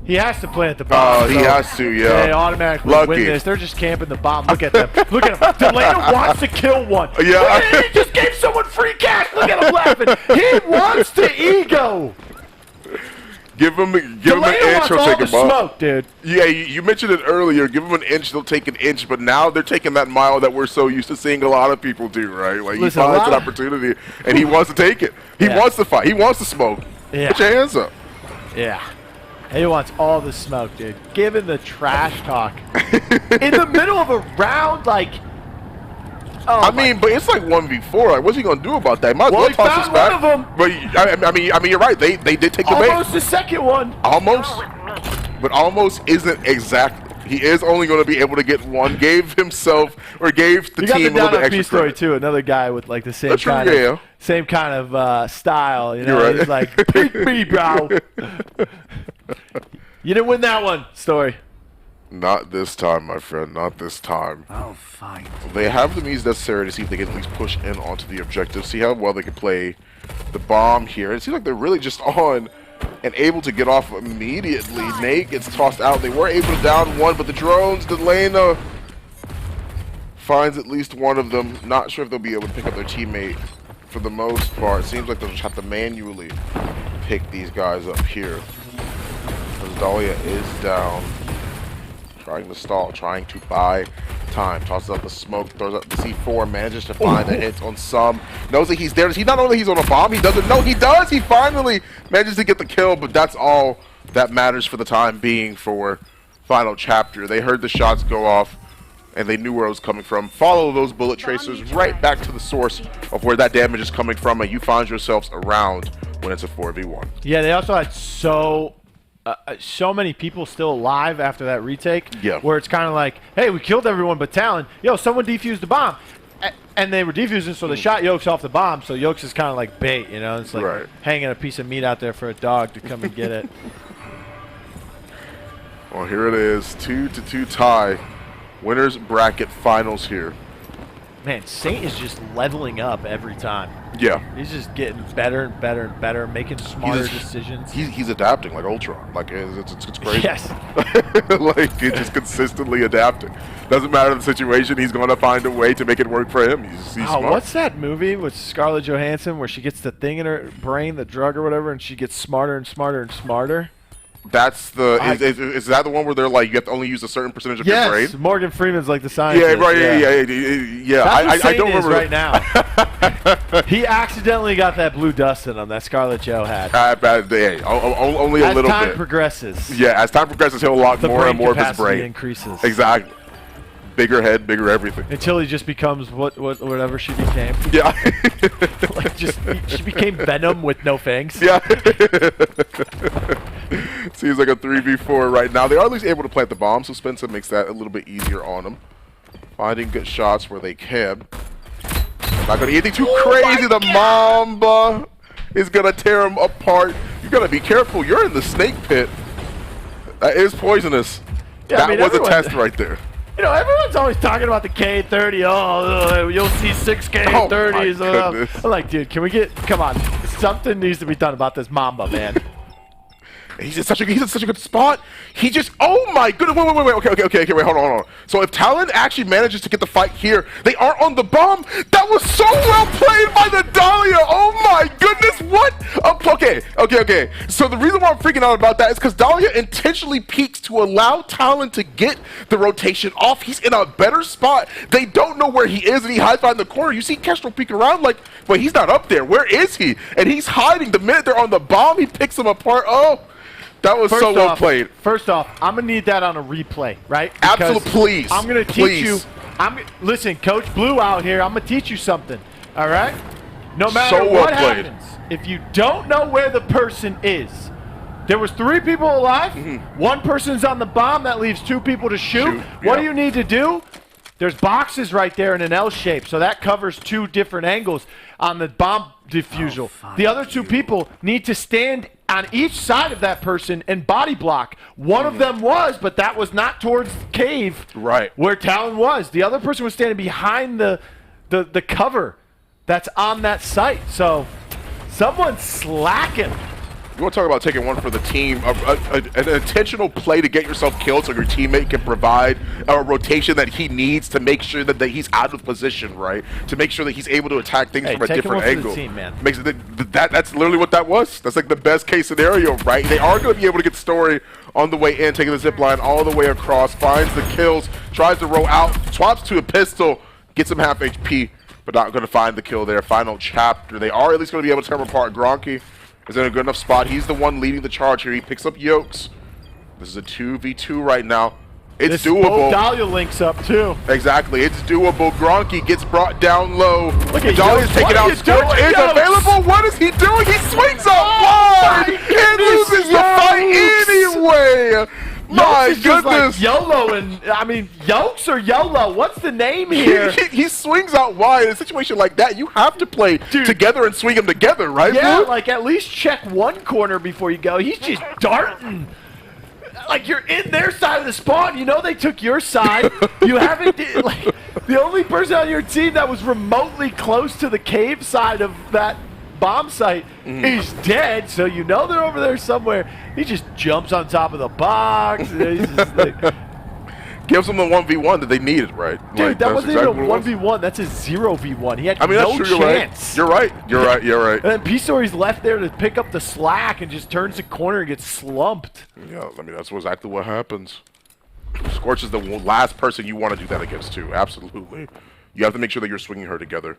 [SPEAKER 5] He has to plant the bomb.
[SPEAKER 4] Oh, he has to, yeah.
[SPEAKER 5] They automatically win this. They're just camping the bomb. Look at them. Look at him. Delana wants to kill one.
[SPEAKER 4] Yeah.
[SPEAKER 5] He just gave someone free cash. Look at him laughing. He wants the ego.
[SPEAKER 4] Give him an inch, he'll take a smoke, dude. Yeah, you mentioned it earlier. Give him an inch, they'll take an inch. But now they're taking that mile that we're so used to seeing a lot of people do, right? Like, he finds an opportunity, and he wants to take it. He wants to fight. He wants to smoke. Yeah. Put your hands up.
[SPEAKER 5] Yeah. He wants all the smoke, dude. Give him the trash talk. In the middle of a round, like... Oh,
[SPEAKER 4] I mean, but it's like 1v4. Like, what's he gonna do about that? He might as well toss this back.
[SPEAKER 5] One of them.
[SPEAKER 4] But I mean, you're right. They did take the bait.
[SPEAKER 5] Almost the second one.
[SPEAKER 4] Almost, but almost isn't exact. He is only going to be able to get one. Gave himself or gave the team a little bit extra
[SPEAKER 5] story too. Another guy with like the same kind of style. You know, he's like, pick me, bro. You didn't win that one, Story.
[SPEAKER 4] Not this time, my friend. Not this time.
[SPEAKER 7] I'll fight.
[SPEAKER 4] They have the means necessary to see if they can at least push in onto the objective. See how well they can play the bomb here. It seems like they're really just on and able to get off immediately. Nate gets tossed out. They were able to down one, but the drones, Delana finds at least one of them. Not sure if they'll be able to pick up their teammate for the most part. It seems like they'll just have to manually pick these guys up here. Because Dahlia is down. Trying to stall, trying to buy time. Tosses up the smoke, throws up the C4, manages to find a hit on some. Knows that he's there. He not only he's on a bomb, he doesn't know he does. He finally manages to get the kill, but that's all that matters for the time being for Final Chapter. They heard the shots go off, and they knew where it was coming from. Follow those bullet tracers right back to the source of where that damage is coming from, and you find yourselves around when it's a 4v1.
[SPEAKER 5] Yeah, they also had so many people still alive after that retake, where it's kind of like, hey, we killed everyone but Talon. Yo, someone defused the bomb. And they were defusing, so they shot Yokes off the bomb, so Yokes is kind of like bait, you know? It's like hanging a piece of meat out there for a dog to come and get it.
[SPEAKER 4] Well, here it is, 2-2 tie. Winners bracket finals here.
[SPEAKER 5] Man, Saint is just leveling up every time.
[SPEAKER 4] Yeah.
[SPEAKER 5] He's just getting better and better and better, making smarter decisions.
[SPEAKER 4] He's adapting like Ultron. Like, it's crazy.
[SPEAKER 5] Yes.
[SPEAKER 4] Like, he's just consistently adapting. Doesn't matter the situation, he's going to find a way to make it work for him. He's smart.
[SPEAKER 5] What's that movie with Scarlett Johansson where she gets the thing in her brain, the drug or whatever, and she gets smarter and smarter and smarter?
[SPEAKER 4] That's the is that the one where they're like you have to only use a certain percentage of your brain?
[SPEAKER 5] Yes, Morgan Freeman's like the scientist.
[SPEAKER 4] Yeah, right. Yeah. I don't remember
[SPEAKER 5] right now. He accidentally got that blue dust in him that Scarlett Jo had.
[SPEAKER 4] Only a little bit.
[SPEAKER 5] As time progresses.
[SPEAKER 4] Yeah, as time progresses, he'll unlock more and more of his brain.
[SPEAKER 5] Increases.
[SPEAKER 4] Exactly. Bigger head, bigger everything.
[SPEAKER 5] Until he just becomes whatever she became.
[SPEAKER 4] Yeah.
[SPEAKER 5] She became Venom with no fangs.
[SPEAKER 4] Yeah. Seems like a 3v4 right now. They are at least able to plant the bomb, so Spencer makes that a little bit easier on them. Finding good shots where they can. Not going to get anything too crazy. The Mamba is going to tear him apart. You got to be careful. You're in the snake pit. That is poisonous.
[SPEAKER 5] Yeah,
[SPEAKER 4] that was a test right there.
[SPEAKER 5] You know, everyone's always talking about the K30. Oh, you'll see 6 K30s. I'm like, dude, come on. Something needs to be done about this Mamba, man.
[SPEAKER 4] He's in such a good spot. He just, oh my goodness, wait, okay, wait, hold on. So if Talon actually manages to get the fight here, they aren't on the bomb. That was so well played by the Dahlia. Oh my goodness, what? Okay. So the reason why I'm freaking out about that is because Dahlia intentionally peeks to allow Talon to get the rotation off. He's in a better spot. They don't know where he is, and he hides behind the corner. You see Kestrel peek around like, wait, he's not up there. Where is he? And he's hiding. The minute they're on the bomb, he picks them apart. Oh. That was so well played.
[SPEAKER 5] First off, I'm going to need that on a replay, right?
[SPEAKER 4] Absolutely, please.
[SPEAKER 5] I'm going to teach you. Listen, Coach Blue out here, I'm going to teach you something, all right? No matter what happens, if you don't know where the person is, there was 3 people alive, 1 person's on the bomb, that leaves 2 people to shoot. What do you need to do? There's boxes right there in an L shape, so that covers 2 different angles on the bomb defusal. The other 2 people need to stand on each side of that person and body block. One of them was, but that was not towards the cave where Talon was. The other person was standing behind the cover that's on that site. So someone's slacking.
[SPEAKER 4] You want to talk about taking one for the team, an intentional play to get yourself killed so your teammate can provide a rotation that he needs to make sure that he's out of position, right? To make sure that he's able to attack things from a different angle.
[SPEAKER 5] Team, man.
[SPEAKER 4] Makes it that's literally what that was. That's like the best case scenario, right? They are going to be able to get Story on the way in, taking the zip line all the way across, finds the kills, tries to roll out, swaps to a pistol, gets him half HP, but not going to find the kill there. Final chapter. They are at least going to be able to tear him apart. Gronky is in a good enough spot. He's the one leading the charge here. He picks up Yokes. This is a 2v2 right now. It's doable.
[SPEAKER 5] Both Dahlia links up too.
[SPEAKER 4] Exactly. It's doable. Gronky gets brought down low.
[SPEAKER 5] Look at
[SPEAKER 4] Dahlia's taken out. Scorch is available. What is he doing? He swings up wide and loses the fight anyway. My goodness.
[SPEAKER 5] Like YOLO, and I mean, Yokes or YOLO? What's the name here?
[SPEAKER 4] He swings out wide. In a situation like that, you have to play together and swing them together, right?
[SPEAKER 5] Yeah,
[SPEAKER 4] Blue?
[SPEAKER 5] like at least check one corner before you go. He's just darting. Like you're in their side of the spawn. You know they took your side. You haven't, like, the only person on your team that was remotely close to the cave side of that bomb site is dead, so you know they're over there somewhere. He just jumps on top of the box. He's just like,
[SPEAKER 4] gives them the 1v1 that they needed, right?
[SPEAKER 5] Dude,
[SPEAKER 4] like,
[SPEAKER 5] that wasn't
[SPEAKER 4] exactly
[SPEAKER 5] even a 1v1. That's a 0v1. He had no
[SPEAKER 4] that's true,
[SPEAKER 5] chance.
[SPEAKER 4] You're right. You're right.
[SPEAKER 5] And then P-Story's left there to pick up the slack and just turns the corner and gets slumped.
[SPEAKER 4] Yeah, I mean, that's exactly what happens. Scorch is the last person you want to do that against, too. Absolutely. You have to make sure that you're swinging her together.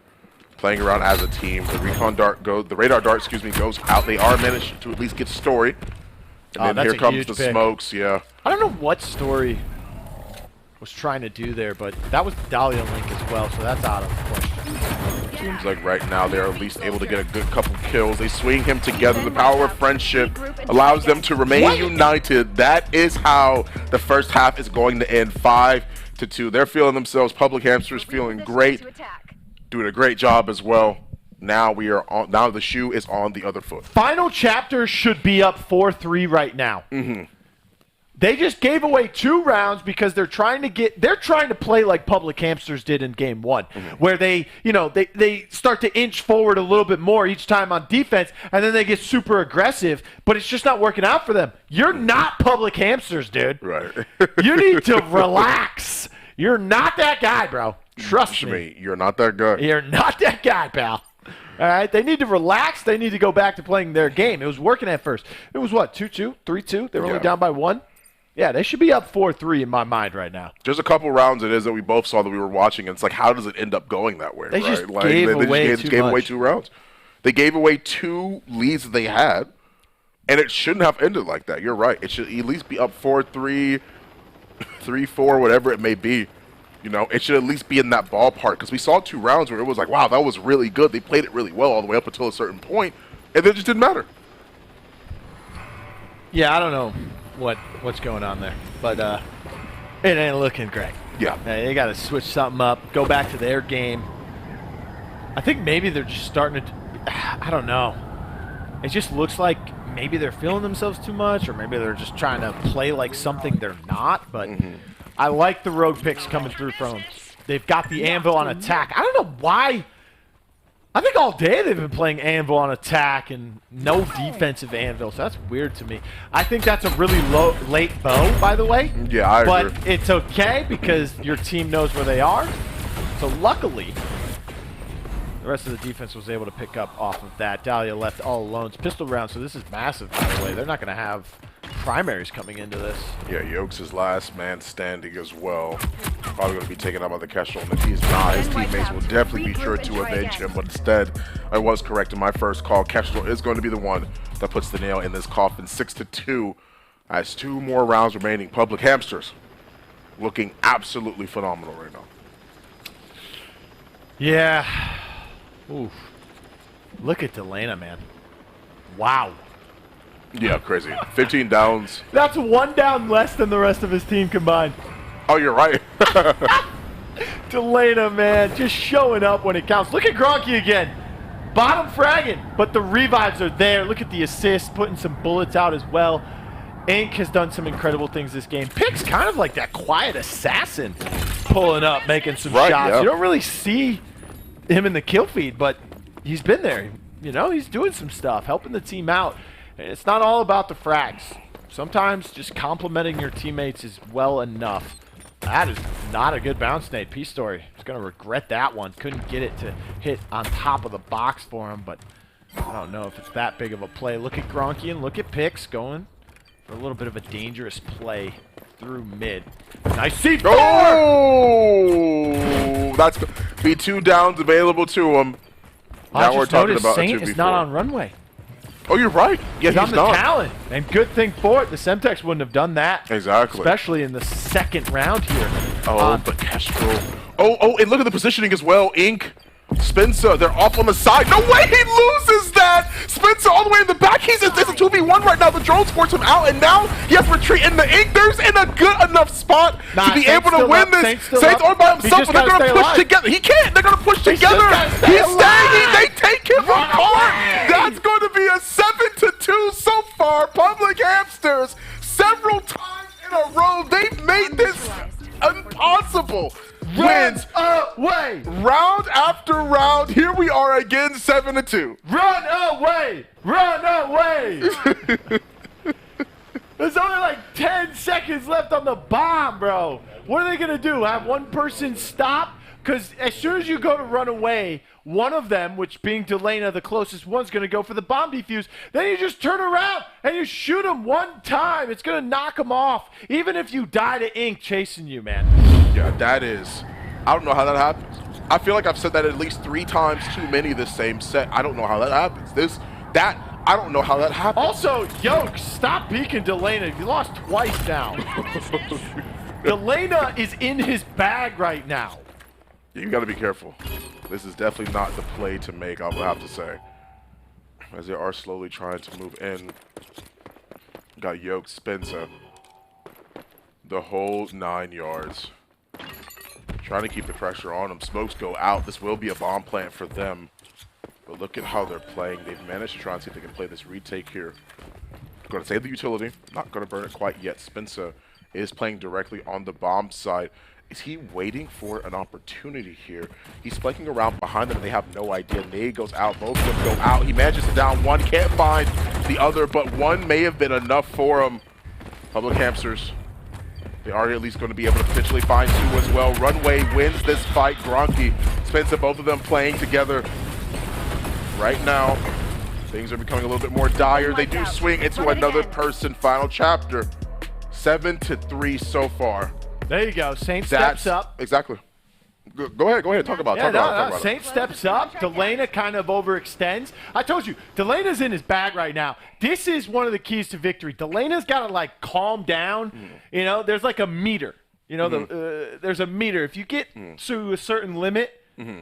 [SPEAKER 4] Playing around as a team. The radar dart, goes out. They are managed to at least get Story. And then here comes the smokes, yeah.
[SPEAKER 5] I don't know what Story was trying to do there, but that was Dahlia Link as well, so that's out of the question.
[SPEAKER 4] Seems like right now they're at least able to get a good couple kills. They swing him together. The power of friendship allows them to remain united. That is how the first half is going to end, 5-2. They're feeling themselves. Public Hamsters feeling great. Doing a great job as well. Now we are on. Now the shoe is on the other foot.
[SPEAKER 5] Final chapter should be up 4-3 right now. They just gave away 2 rounds because they're trying to play like Public Hamsters did in game 1, where they start to inch forward a little bit more each time on defense, and then they get super aggressive, but it's just not working out for them. You're not Public Hamsters, dude.
[SPEAKER 4] Right.
[SPEAKER 5] You need to relax. You're not that guy, bro. Trust me.
[SPEAKER 4] You're not that guy.
[SPEAKER 5] You're not that guy, pal. All right? They need to relax. They need to go back to playing their game. It was working at first. It was what, 2-2, 3-2? They were only down by 1? Yeah, they should be up 4-3 in my mind right now.
[SPEAKER 4] There's a couple rounds it is that we both saw that we were watching, and it's like, how does it end up going that way?
[SPEAKER 5] They
[SPEAKER 4] right?
[SPEAKER 5] just
[SPEAKER 4] like,
[SPEAKER 5] gave away
[SPEAKER 4] away 2 rounds. They gave away 2 leads that they had, and it shouldn't have ended like that. You're right. It should at least be up 4-3, 3-4, whatever it may be. You know, it should at least be in that ballpark because we saw 2 rounds where it was like, wow, that was really good. They played it really well all the way up until a certain point, and then it just didn't matter.
[SPEAKER 5] Yeah, I don't know what's going on there, but it ain't looking great.
[SPEAKER 4] Yeah.
[SPEAKER 5] They got to switch something up, go back to their game. I think maybe they're just starting to, I don't know. It just looks like maybe they're feeling themselves too much, or maybe they're just trying to play like something they're not, but I like the rogue picks coming through from them. They've got the Anvil on attack. I don't know why. I think all day they've been playing Anvil on attack and no defensive Anvil, so that's weird to me. I think that's a really late bow, by the way.
[SPEAKER 4] Yeah, I agree.
[SPEAKER 5] But it's okay because your team knows where they are. So luckily, the rest of the defense was able to pick up off of that. Dahlia left all alone. It's pistol round, so this is massive, by the way. They're not going to have primaries coming into this.
[SPEAKER 4] Yeah, Yokes is last man standing as well. Probably going to be taken out by the Kestrel, and if he's not, his teammates will definitely be sure to avenge him. But instead, I was correct in my first call. Kestrel is going to be the one that puts the nail in this coffin. 6-2 as 2 more rounds remaining. Public Hamsters looking absolutely phenomenal right now.
[SPEAKER 5] Yeah. Oof. Look at Delana, man. Wow.
[SPEAKER 4] Yeah, crazy. 15 downs.
[SPEAKER 5] That's 1 down less than the rest of his team combined.
[SPEAKER 4] Oh, you're right.
[SPEAKER 5] Delana, man, just showing up when it counts. Look at Gronky again. Bottom fragging, but the revives are there. Look at the assist, putting some bullets out as well. Ink has done some incredible things this game. Pick's kind of like that quiet assassin pulling up, making some shots.
[SPEAKER 4] Yeah.
[SPEAKER 5] You don't really see him in the kill feed, but he's been there. You know, he's doing some stuff, helping the team out. And it's not all about the frags. Sometimes just complimenting your teammates is well enough. That is not a good bounce, Nate. P-Story is going to regret that one. Couldn't get it to hit on top of the box for him, but I don't know if it's that big of a play. Look at Gronky and look at Pix going for a little bit of a dangerous play through mid. Nice C4!
[SPEAKER 4] Oh! That's going to be 2 downs available to him. Now we're talking about
[SPEAKER 5] Saint
[SPEAKER 4] a 2v4.
[SPEAKER 5] is not on runway.
[SPEAKER 4] Oh, you're right. Yeah,
[SPEAKER 5] He's on
[SPEAKER 4] he's
[SPEAKER 5] the
[SPEAKER 4] not.
[SPEAKER 5] talent. And good thing for it. The Semtex wouldn't have done that.
[SPEAKER 4] Exactly.
[SPEAKER 5] Especially in the second round here.
[SPEAKER 4] Oh, but Kestrel. Oh, and look at the positioning as well. Ink, Spencer, they're off on the side. No way, he loses that. Spencer all the way in the back. It's a 2v1 right now. The drone sports him out, and now he has to retreat in the Ink. There's in a good enough spot to be able to win this. Saints all by himself, but they're going to push together. He can't. They're going to push together. He's staying. They take him apart. That's going to be a 7-2 so far. Public Hamsters, several times in a row, they've made this impossible. Wins
[SPEAKER 5] away.
[SPEAKER 4] Round after round. Here we are again, 7-2.
[SPEAKER 5] Run away! Run away! There's only like 10 seconds left on the bomb, bro. What are they going to do? Have one person stop? Because as soon as you go to run away, one of them, which being Delana, the closest one's going to go for the bomb defuse. Then you just turn around and you shoot him one time. It's going to knock him off, even if you die to Ink chasing you, man.
[SPEAKER 4] Yeah, that is. I don't know how that happens. I feel like I've said that at least 3 times too many this same set. I don't know how that happens. I don't know how that happens.
[SPEAKER 5] Also, Yoke, stop peeking Delana. You lost twice now. Delana is in his bag right now.
[SPEAKER 4] You got to be careful. This is definitely not the play to make, I would have to say. As they are slowly trying to move in. Got Yoke, Spencer. The whole 9 yards. Trying to keep the pressure on them. Smokes go out. This will be a bomb plant for them. But look at how they're playing. They've managed to try and see if they can play this retake here. Going to save the utility. Not going to burn it quite yet. Spencer is playing directly on the bomb side. Is he waiting for an opportunity here? He's flanking around behind them. They have no idea. Nade goes out. Both of them go out. He manages to down one. Can't find the other, but one may have been enough for him. Public Hamsters. They are at least going to be able to potentially find 2 as well. Runway wins this fight. Gronky, Spencer, both of them playing together. Right now, things are becoming a little bit more dire. They do swing into another person. Final chapter. 7-3 so far.
[SPEAKER 5] There you go. Saint steps up.
[SPEAKER 4] Exactly. Go ahead. Talk about it.
[SPEAKER 5] Saint steps up. Delana kind of overextends. I told you, Delana's in his bag right now. This is one of the keys to victory. Delana's got to, like, calm down. You know, there's like a meter. You know, there's a meter. If you get to a certain limit,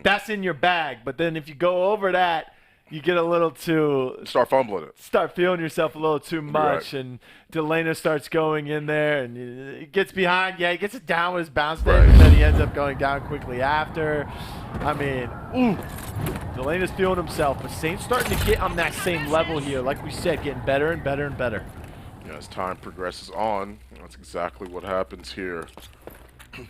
[SPEAKER 5] that's in your bag. But then if you go over that, you get a little too
[SPEAKER 4] Start fumbling it.
[SPEAKER 5] Start feeling yourself a little too much,
[SPEAKER 4] Right.
[SPEAKER 5] and Delana starts going in there, and he gets behind. Yeah, he gets it down with his bounce
[SPEAKER 4] Right.
[SPEAKER 5] and then he ends up going down quickly after. I mean, Delana's feeling himself, but Saint's starting to get on that same level here. Like we said, getting better and better and better.
[SPEAKER 4] Yeah, as time progresses on, that's exactly what happens here.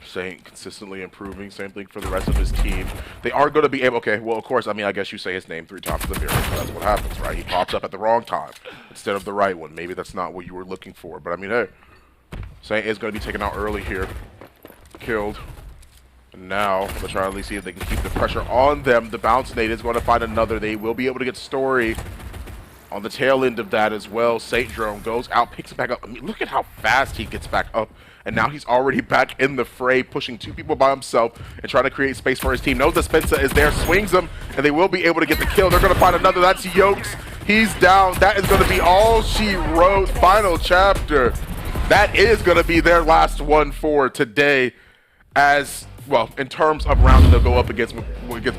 [SPEAKER 4] Saint consistently improving. Same thing for the rest of his team. They are going to be able. Okay, well, of course. I mean, I guess you say his name 3 times in the mirror. So that's what happens, right? He pops up at the wrong time instead of the right one. Maybe that's not what you were looking for. But I mean, hey, Saint is going to be taken out early here. Killed. And now they'll try to at least see if they can keep the pressure on them. The bounce nade is going to find another. They will be able to get Story on the tail end of that as well. Saint Drone goes out, picks it back up. I mean, look at how fast he gets back up. And now he's already back in the fray, pushing 2 people by himself and trying to create space for his team. Knows that Spencer is there, swings him, and they will be able to get the kill. They're going to find another. That's Yokes. He's down. That is going to be all she wrote. Final chapter. That is going to be their last one for today. As well, in terms of rounds, they'll go up against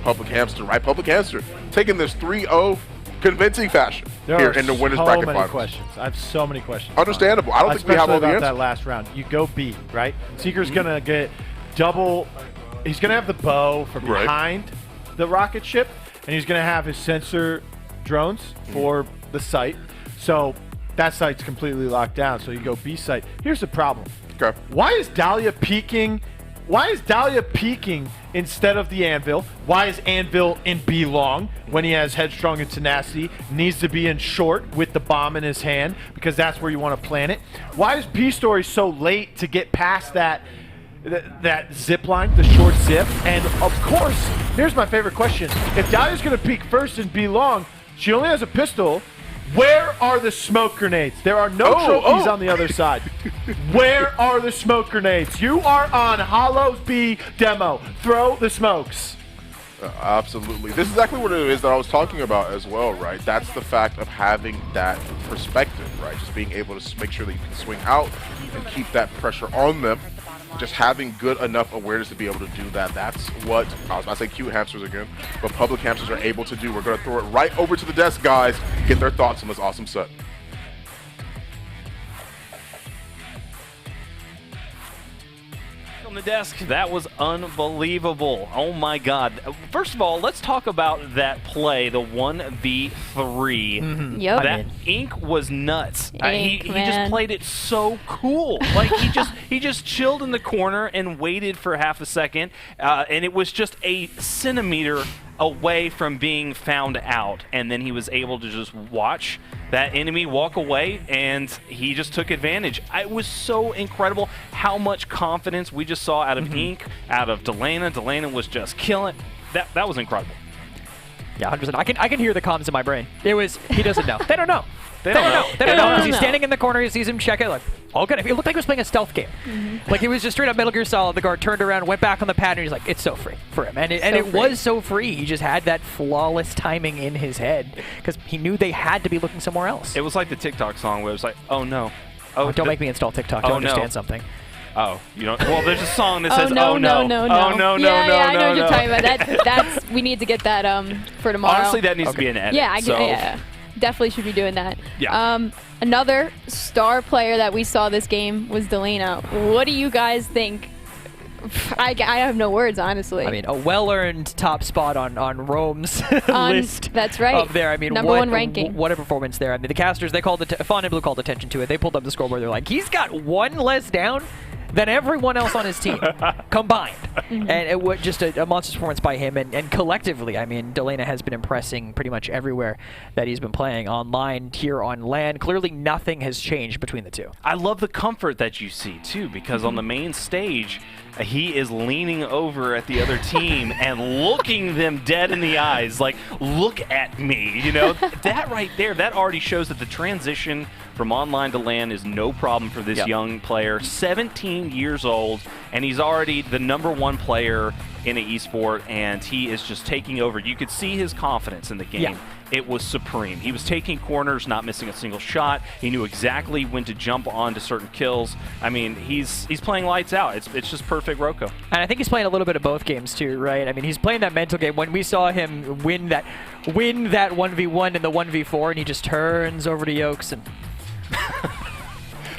[SPEAKER 4] Public Hamster, right? Public Hamster taking this 3-0 convincing fashion here in the winners bracket finals.
[SPEAKER 5] Questions. I have so many questions.
[SPEAKER 4] Understandable. I don't think we have all the answers.
[SPEAKER 5] That last round. You go B, right? Seeker's going to get double. He's going to have the bow from behind the rocket ship, and he's going to have his sensor drones for the site. So that site's completely locked down. So you go B site. Here's the problem.
[SPEAKER 4] Okay.
[SPEAKER 5] Why is Dahlia peeking? Why is Dahlia peeking instead of the Anvil? Why is Anvil in B long when he has Headstrong and Tenacity? Needs to be in short with the bomb in his hand because that's where you want to plant it. Why is B Story so late to get past that zip line, the short zip? And of course, here's my favorite question. If Dahlia's going to peek first and B long, she only has a pistol. Where are the smoke grenades? There are no trophies on the other side. Where are the smoke grenades? You are on Hollow's B demo. Throw the smokes.
[SPEAKER 4] Absolutely. This is exactly what it is that I was talking about as well, right? That's the fact of having that perspective, right? Just being able to make sure that you can swing out and keep that pressure on them. Just having good enough awareness to be able to do that. That's what, I was about to say cute hamsters again, but Public Hamsters are able to do. We're going to throw it right over to the desk, guys. Get their thoughts on this awesome set.
[SPEAKER 3] On the desk, that was unbelievable. Oh my god. First of all, let's talk about that play, the 1v3.
[SPEAKER 1] Yep.
[SPEAKER 3] That Ink was nuts.
[SPEAKER 1] Ink,
[SPEAKER 3] he
[SPEAKER 1] man.
[SPEAKER 3] just played it so cool. Like he just chilled in the corner and waited for half a second, and it was just a centimeter away from being found out, and then he was able to just watch that enemy walk away, and he just took advantage. It was so incredible how much confidence we just saw out of Ink, out of Delana. Delana was just killing. That was incredible.
[SPEAKER 2] Yeah, 100%. I can hear the comms in my brain. It was, he doesn't know. They don't know.
[SPEAKER 3] They don't know.
[SPEAKER 2] They don't know. Because he's
[SPEAKER 1] know.
[SPEAKER 2] standing in the corner, he sees him check it, like, all good. It looked like he was playing a stealth game. Like, he was just straight up Metal Gear Solid. The guard turned around, went back on the pad, and he's like, it's so free for him. And it was so free. He just had that flawless timing in his head because he knew they had to be looking somewhere else.
[SPEAKER 3] It was like the TikTok song where it was like, oh no.
[SPEAKER 2] Oh, don't make me install TikTok to understand something.
[SPEAKER 3] Oh, you don't? Well, there's a song that says,
[SPEAKER 1] no.
[SPEAKER 3] oh no.
[SPEAKER 1] Oh, no,
[SPEAKER 3] Yeah,
[SPEAKER 1] I know what you're talking about. That's we need to get that for tomorrow.
[SPEAKER 3] Honestly, that needs to be an edit.
[SPEAKER 1] Yeah,
[SPEAKER 3] so.
[SPEAKER 1] yeah. Definitely should be doing that.
[SPEAKER 3] Yeah.
[SPEAKER 1] Another star player that we saw this game was Delana. What do you guys think? I have no words, honestly.
[SPEAKER 2] I mean, a well-earned top spot on Rome's list.
[SPEAKER 1] That's right.
[SPEAKER 2] Up there. I mean,
[SPEAKER 1] number one ranking.
[SPEAKER 2] What a performance there. I mean, the casters, they called Fawn and Blue called attention to it. They pulled up the scoreboard. They're like, he's got one less down than everyone else on his team combined. And it was just a monster performance by him. And collectively, I mean, Delana has been impressing pretty much everywhere that he's been playing, online, here on LAN. Clearly, nothing has changed between the two.
[SPEAKER 3] I love the comfort that you see, too, because on the main stage, he is leaning over at the other team and looking them dead in the eyes, like, look at me, you know? That right there, that already shows that the transition from online to LAN is no problem for this young player. 17 19 years old, and he's already the #1 player in an esport, and he is just taking over. You could see his confidence in the game.
[SPEAKER 2] Yeah.
[SPEAKER 3] It was supreme. He was taking corners, not missing a single shot. He knew exactly when to jump onto certain kills. I mean, he's playing lights out. It's just perfect Roco.
[SPEAKER 2] And I think he's playing a little bit of both games too, right? I mean, he's playing that mental game. When we saw him win that 1v1 in the 1v4, and he just turns over to Yokes and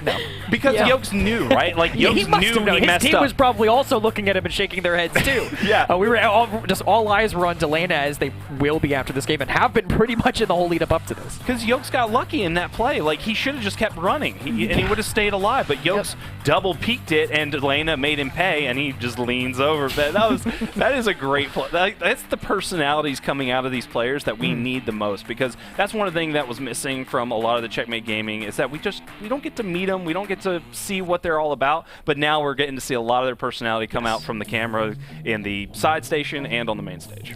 [SPEAKER 2] no.
[SPEAKER 3] Because Yokes knew, right? Like, Yokes
[SPEAKER 2] he must
[SPEAKER 3] knew
[SPEAKER 2] have known.
[SPEAKER 3] he
[SPEAKER 2] His
[SPEAKER 3] messed
[SPEAKER 2] team
[SPEAKER 3] up.
[SPEAKER 2] was probably also looking at him and shaking their heads too.
[SPEAKER 3] Yeah.
[SPEAKER 2] We were all eyes were on Delana, as they will be after this game, and have been pretty much in the whole lead up to this.
[SPEAKER 3] Because Yokes got lucky in that play. Like, he should have just kept running, and he would have stayed alive. But Yokes double peeked it, and Delana made him pay, and he just leans over. That is a great play. That's the personalities coming out of these players that we need the most, because that's one of the things that was missing from a lot of the Checkmate gaming, is that we don't get to meet them. We don't get to see what they're all about. But now we're getting to see a lot of their personality come out from the camera in the side station and on the main stage.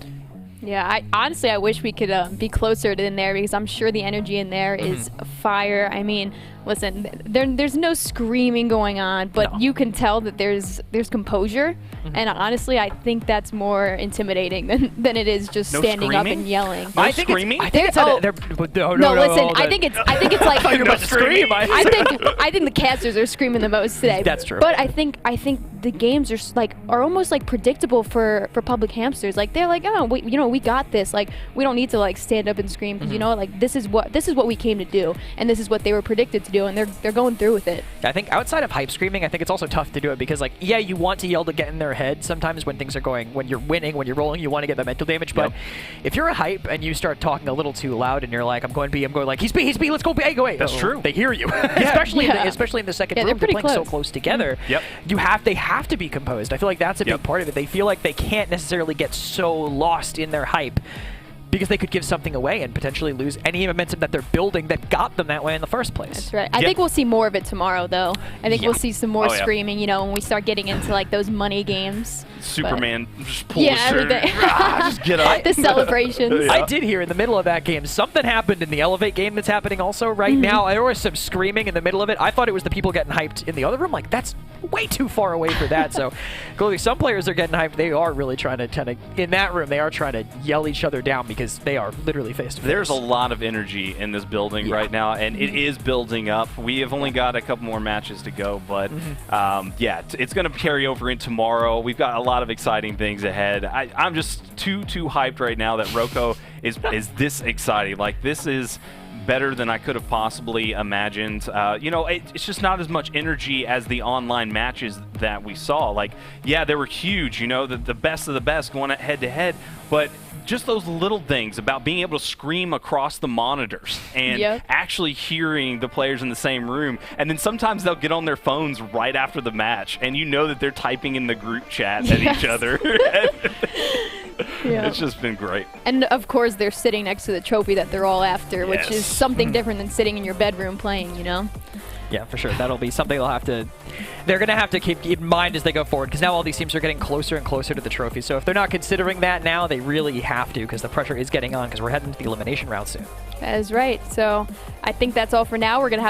[SPEAKER 1] Yeah, honestly, I wish we could be closer to in there, because I'm sure the energy in there is fire. I mean, listen, there's no screaming going on, but you can tell that there's composure. And honestly, I think that's more intimidating than it is just standing up and yelling.
[SPEAKER 3] No screaming?
[SPEAKER 2] I think it's
[SPEAKER 1] no, listen. I think it's like
[SPEAKER 2] you're about to scream.
[SPEAKER 1] I think the casters are screaming the most today.
[SPEAKER 2] That's true.
[SPEAKER 1] But I think the games are almost like predictable for public hamsters. Like, they're like, oh, we got this. Like, we don't need to like stand up and scream, because like this is what we came to do, and this is what they were predicted to do, and they're going through with it.
[SPEAKER 2] I think outside of hype screaming, I think it's also tough to do it, because like, yeah, you want to yell to get in their head sometimes when things are going, when you're winning, when you're rolling, you want to get that mental damage. But if you're a hype and you start talking a little too loud and you're like, I'm going B, like, he's B, let's go B, go A.
[SPEAKER 3] That's true.
[SPEAKER 2] They hear you. especially in the second room,
[SPEAKER 1] they're pretty
[SPEAKER 2] playing so
[SPEAKER 1] close.
[SPEAKER 2] close together. They have to be composed. I feel like that's a big part of it. They feel like they can't necessarily get so lost in their hype, because they could give something away and potentially lose any momentum that they're building that got them that way in the first place.
[SPEAKER 1] That's right. I think we'll see more of it tomorrow, though. I think we'll see some more screaming, when we start getting into like those money games.
[SPEAKER 3] Superman just pulls his shirt.
[SPEAKER 1] everything.
[SPEAKER 3] Just get up.
[SPEAKER 1] The celebrations.
[SPEAKER 2] I did hear in the middle of that game, something happened in the Elevate game that's happening also right now. There was some screaming in the middle of it. I thought it was the people getting hyped in the other room. Like, that's way too far away for that. So clearly some players are getting hyped. They are really trying to, in that room, they are trying to yell each other down, because they are literally face to face.
[SPEAKER 3] There's a lot of energy in this building right now, and it is building up. We have only got a couple more matches to go, but it's going to carry over in tomorrow. We've got a lot of exciting things ahead. I'm just too hyped right now that Roco is this exciting. Like, this is better than I could have possibly imagined. It's just not as much energy as the online matches that we saw. Like, yeah, they were huge, the best of the best going head to head, but just those little things about being able to scream across the monitors and actually hearing the players in the same room. And then sometimes they'll get on their phones right after the match, and that they're typing in the group chat at each other. It's just been great.
[SPEAKER 1] And of course, they're sitting next to the trophy that they're all after, which is something different than sitting in your bedroom playing,
[SPEAKER 2] Yeah, for sure. That'll be something they're going to have to keep in mind as they go forward, because now all these teams are getting closer and closer to the trophy. So if they're not considering that now, they really have to, because the pressure is getting on, because we're heading to the elimination round soon.
[SPEAKER 1] That is right. So I think that's all for now. We're going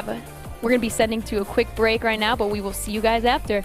[SPEAKER 1] to be sending to a quick break right now, but we will see you guys after.